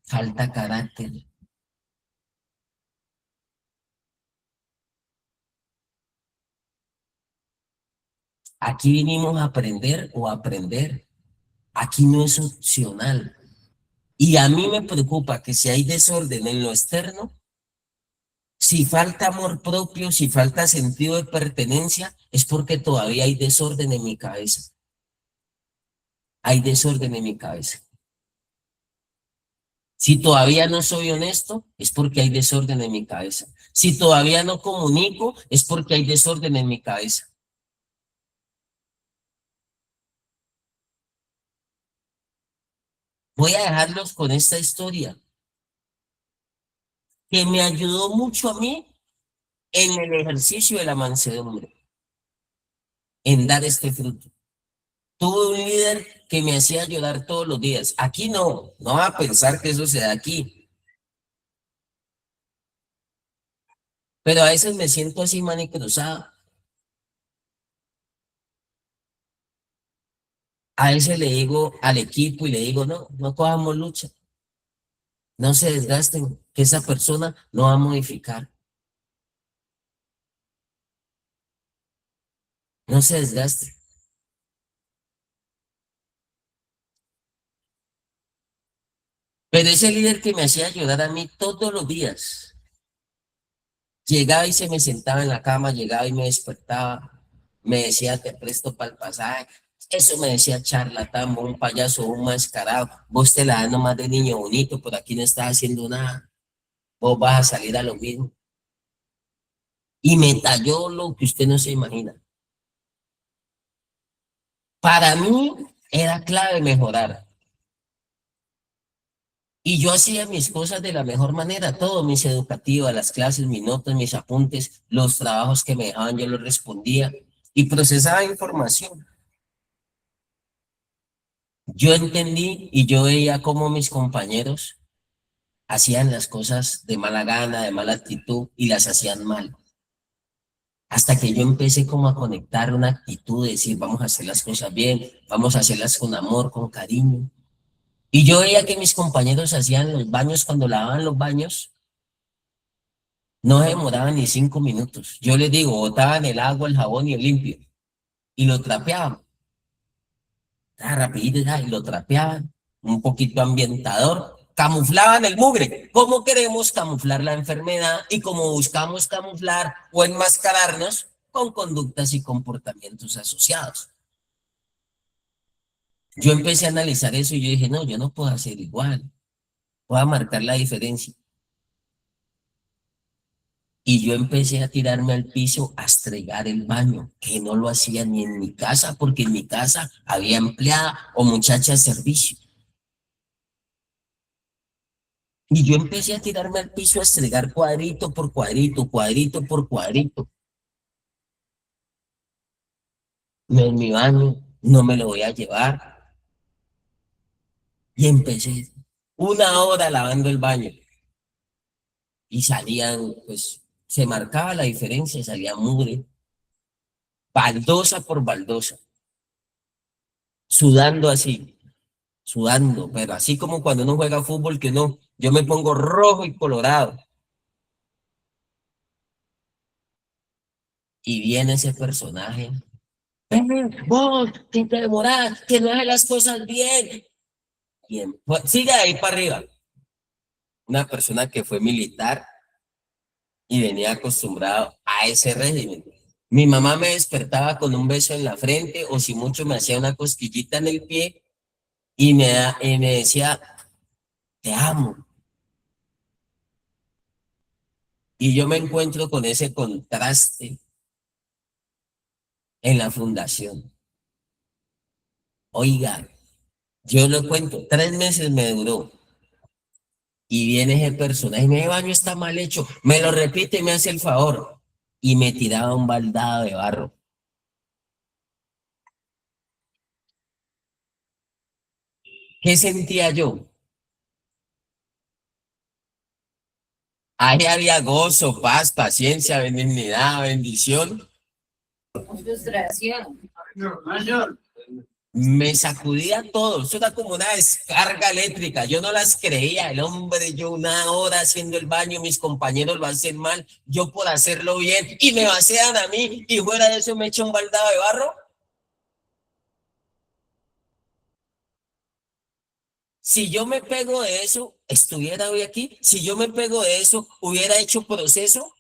falta carácter. Aquí vinimos a aprender o a aprender. Aquí no es opcional. Y a mí me preocupa que si hay desorden en lo externo, si falta amor propio, si falta sentido de pertenencia, es porque todavía hay desorden en mi cabeza. Hay desorden en mi cabeza. Si todavía no soy honesto, es porque hay desorden en mi cabeza. Si todavía no comunico, es porque hay desorden en mi cabeza. Voy a dejarlos con esta historia que me ayudó mucho a mí en el ejercicio de la mansedumbre. en dar este fruto. Tuve un líder que me hacía llorar todos los días. Aquí no va a pensar que eso se da aquí. Pero a veces me siento así, mani cruzada. A veces le digo al equipo y le digo, no cojamos lucha. No se desgasten, que esa persona no va a modificar. No se desgaste. Pero ese líder que me hacía llorar a mí todos los días, llegaba y se me sentaba en la cama, llegaba y me despertaba, me decía, te presto para el pasaje. Eso me decía charlatán, un payaso, un mascarado. Vos te la das nomás de niño bonito, por aquí no estás haciendo nada. Vos vas a salir a lo mismo. Y me talló lo que usted no se imagina. Para mí era clave mejorar. Y yo hacía mis cosas de la mejor manera, todo, mis educativas, las clases, mis notas, mis apuntes, los trabajos que me dejaban, yo los respondía y procesaba información. Yo entendí y yo veía cómo mis compañeros hacían las cosas de mala gana, de mala actitud y las hacían mal. Hasta que yo empecé como a conectar una actitud de decir, vamos a hacer las cosas bien, vamos a hacerlas con amor, con cariño. Y yo veía que mis compañeros hacían los baños, cuando lavaban los baños, no se demoraban ni 5 minutos. Yo les digo, botaban el agua, el jabón y el limpio. Y lo trapeaban. Rapidito, y lo trapeaban. Un poquito ambientador. Camuflaban el mugre. ¿Cómo queremos camuflar la enfermedad? Y como buscamos camuflar o enmascararnos con conductas y comportamientos asociados. Yo empecé a analizar eso y yo dije, no, yo no puedo hacer igual. Voy a marcar la diferencia. Y yo empecé a tirarme al piso a estregar el baño, que no lo hacía ni en mi casa, porque en mi casa había empleada o muchacha de servicio. Y yo empecé a tirarme al piso a estregar cuadrito por cuadrito, cuadrito por cuadrito. No, en mi baño, no me lo voy a llevar. Y empecé 1 hora lavando el baño. Y salían, pues, se marcaba la diferencia, salía mugre, baldosa por baldosa, sudando así. Sudando, pero así como cuando uno juega fútbol, que no, yo me pongo rojo y colorado. Y viene ese personaje. Vos, que te demorás, que no haces las cosas bien. Y pues, sigue ahí para arriba. Una persona que fue militar y venía acostumbrado a ese régimen. Mi mamá me despertaba con un beso en la frente o si mucho me hacía una cosquillita en el pie y me decía, te amo. Y yo me encuentro con ese contraste en la fundación. Oiga, yo lo cuento, 3 meses me duró. Y viene ese personaje, mi baño está mal hecho, me lo repite y me hace el favor. Y me tiraba un baldado de barro. ¿Qué sentía yo? Ahí había gozo, paz, paciencia, benignidad, bendición. Frustración. Me sacudía todo, eso era como una descarga eléctrica, yo no las creía, el hombre, yo 1 hora haciendo el baño, mis compañeros lo hacen mal, yo por hacerlo bien, y me vacían a mí, y fuera de eso me echa un baldado de barro. Si yo me pego de eso, estuviera hoy aquí, si yo me pego de eso, hubiera hecho proceso.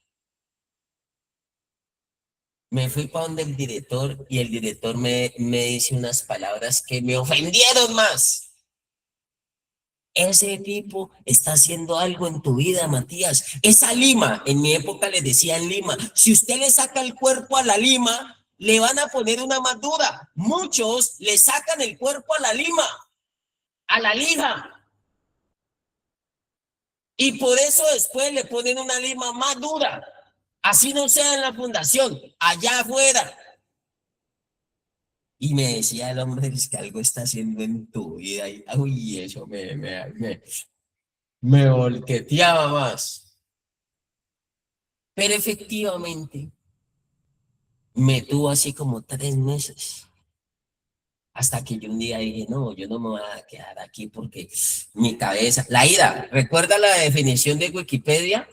Me fui para donde el director, y el director me dice unas palabras que me ofendieron más. Ese tipo está haciendo algo en tu vida, Matías. Esa lima, en mi época les decían lima. Si usted le saca el cuerpo a la lima, le van a poner una más dura. Muchos le sacan el cuerpo a la lima, a la lija. Y por eso después le ponen una lima más dura. Así no sea en la fundación, allá afuera. Y me decía el hombre, es que algo está haciendo en tu vida. Y uy, eso me volqueteaba más. Pero efectivamente me tuvo así como 3 meses. Hasta que yo un día dije, no, yo no me voy a quedar aquí porque mi cabeza, la ira, ¿recuerda la definición de Wikipedia?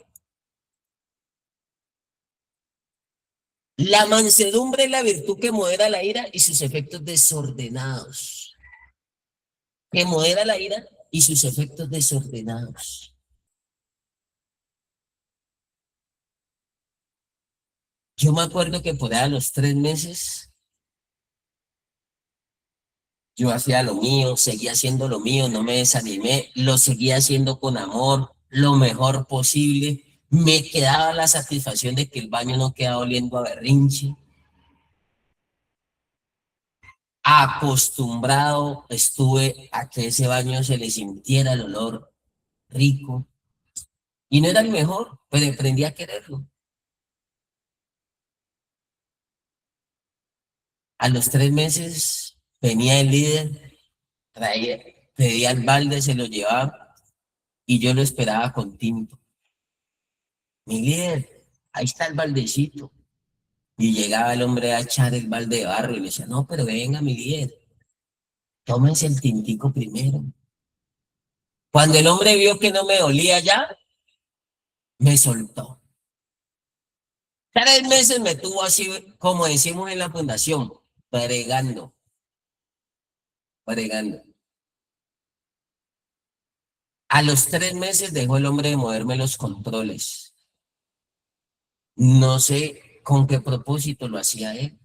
La mansedumbre es la virtud que modera la ira y sus efectos desordenados. Que modera la ira y sus efectos desordenados. Yo me acuerdo que por ahí a los 3 meses yo hacía lo mío, seguía haciendo lo mío, no me desanimé, lo seguía haciendo con amor, lo mejor posible. Me quedaba la satisfacción de que el baño no quedaba oliendo a berrinche. Acostumbrado estuve a que ese baño se le sintiera el olor rico. Y no era el mejor, pero aprendí a quererlo. A los 3 meses venía el líder, pedía el balde, se lo llevaba y yo lo esperaba con tinto. Mi líder, ahí está el baldecito. Y llegaba el hombre a echar el balde de barro y le decía, no, pero venga, mi líder, tómense el tintico primero. Cuando el hombre vio que no me dolía ya, me soltó. 3 meses me tuvo así, como decimos en la fundación, bregando. A los 3 meses dejó el hombre de moverme los controles. No sé con qué propósito lo hacía él.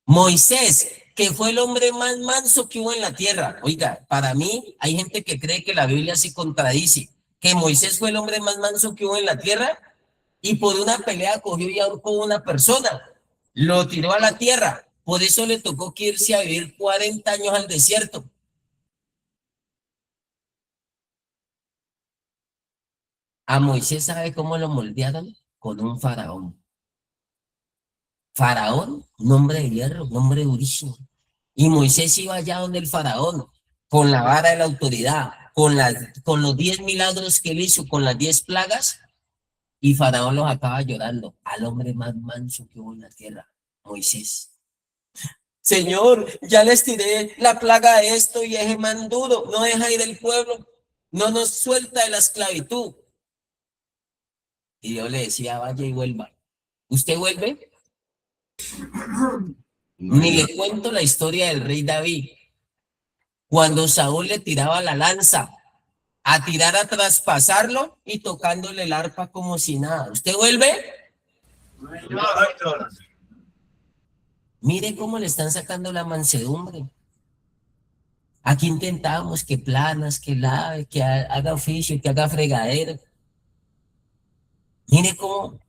Moisés, que fue el hombre más manso que hubo en la tierra. Oiga, para mí hay gente que cree que la Biblia se contradice, que Moisés fue el hombre más manso que hubo en la tierra y por una pelea cogió y ahorcó a una persona, lo tiró a la tierra. Por eso le tocó que irse a vivir 40 años al desierto. A Moisés, ¿sabe cómo lo moldearon? Con un faraón. Faraón, un hombre de hierro, un hombre durísimo. Y Moisés iba allá donde el faraón, con la vara de la autoridad, con los 10 milagros que él hizo, con las 10 plagas, y faraón los acaba llorando. Al hombre más manso que hubo en la tierra, Moisés. Señor, ya les tiré la plaga de esto y ese man duro, no deja ir el pueblo, no nos suelta de la esclavitud. Y Dios le decía, vaya y vuelva. ¿Usted vuelve? Ni le cuento la historia del rey David. Cuando Saúl le tiraba la lanza, a tirar a traspasarlo y tocándole el arpa como si nada. ¿Usted vuelve? Mire cómo le están sacando la mansedumbre. Aquí intentamos que planas, que lave, que haga oficio, que haga fregadero. Mire cómo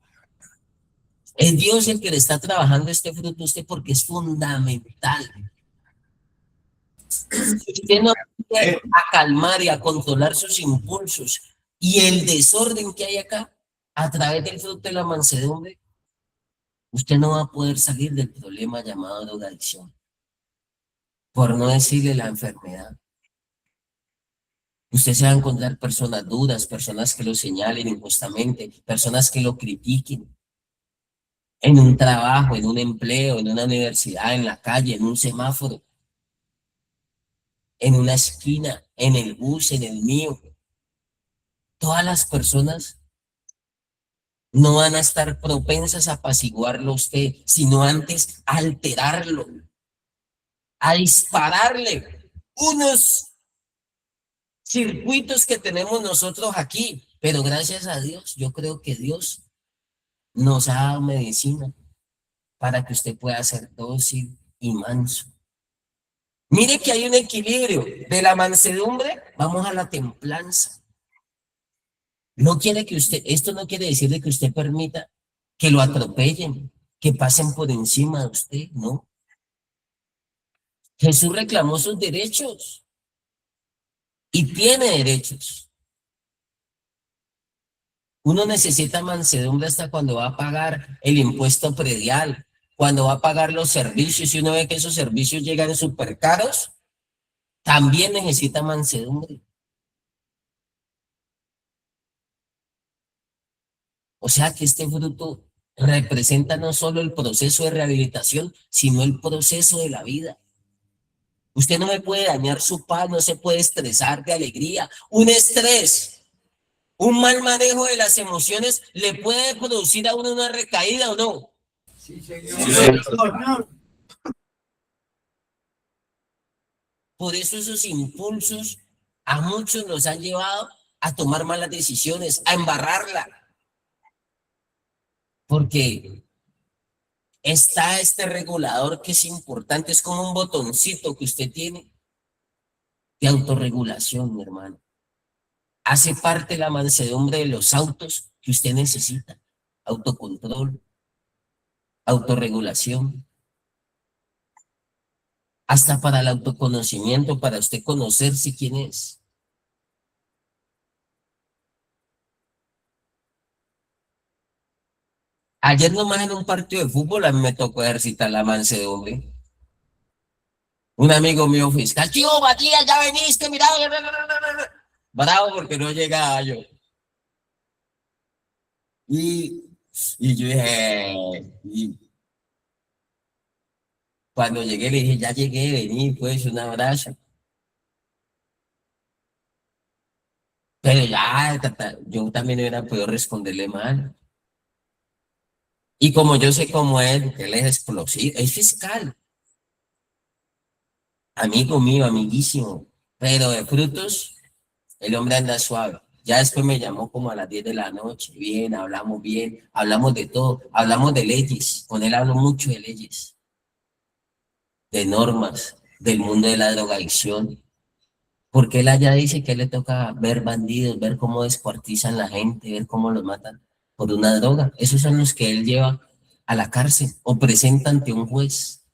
es Dios el que le está trabajando este fruto a usted porque es fundamental. Usted no puede a calmar y a controlar sus impulsos y el desorden que hay acá a través del fruto de la mansedumbre, usted no va a poder salir del problema llamado drogadicción, por no decirle la enfermedad. Usted se va a encontrar personas duras, personas que lo señalen injustamente, personas que lo critiquen. En un trabajo, en un empleo, en una universidad, en la calle, en un semáforo, en una esquina, en el bus, en el mío. Todas las personas no van a estar propensas a apaciguarlo a usted, sino antes a alterarlo, a dispararle unos circuitos que tenemos nosotros aquí. Pero gracias a Dios, yo creo que Dios nos ha dado medicina para que usted pueda ser dócil y manso. Mire que hay un equilibrio de la mansedumbre, vamos a la templanza. No quiere que usted, esto no quiere decir de que usted permita que lo atropellen, que pasen por encima de usted, no. Jesús reclamó sus derechos y tiene derechos. Uno necesita mansedumbre hasta cuando va a pagar el impuesto predial, cuando va a pagar los servicios y uno ve que esos servicios llegan súper caros, también necesita mansedumbre. O sea que este fruto representa no solo el proceso de rehabilitación, sino el proceso de la vida. Usted no me puede dañar su paz, no se puede estresar de alegría. Un estrés, un mal manejo de las emociones le puede producir a uno una recaída o no. Sí, señor. Sí, señor. Por eso esos impulsos a muchos nos han llevado a tomar malas decisiones, a embarrarla. Porque está este regulador que es importante, es como un botoncito que usted tiene de autorregulación, mi hermano. Hace parte de la mansedumbre de los autos que usted necesita. Autocontrol, autorregulación. Hasta para el autoconocimiento, para usted conocerse quién es. Ayer nomás en un partido de fútbol a mí me tocó ejercitar la mansedumbre. Un amigo mío fiscal, tío Matías, ya veniste, mira, bravo porque no llegaba yo. Y yo dije, y cuando llegué le dije, ya llegué, vení, pues un abrazo. Pero ya, yo también hubiera podido responderle mal. Y como yo sé cómo es, que él es explosivo, es fiscal. Amigo mío, amiguísimo. Pero de frutos, el hombre anda suave. Ya después me llamó como a las 10 de la noche. Bien, hablamos de todo, hablamos de leyes. Con él hablo mucho de leyes, de normas, del mundo de la drogadicción. Porque él allá dice que le toca ver bandidos, ver cómo descuartizan la gente, ver cómo los matan por una droga. Esos son los que él lleva a la cárcel o presenta ante un juez.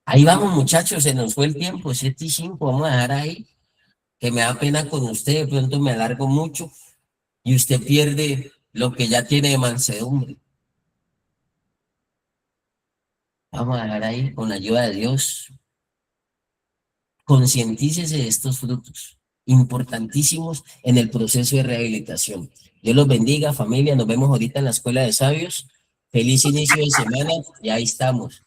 Ahí vamos, muchachos, se nos fue el tiempo, 7:05, vamos a dejar ahí, que me da pena con usted, de pronto me alargo mucho y usted pierde lo que ya tiene de mansedumbre. Vamos a dejar ahí, con la ayuda de Dios. Concientícese de estos frutos importantísimos en el proceso de rehabilitación. Dios los bendiga, familia, nos vemos ahorita en la Escuela de Sabios. Feliz inicio de semana y ahí estamos.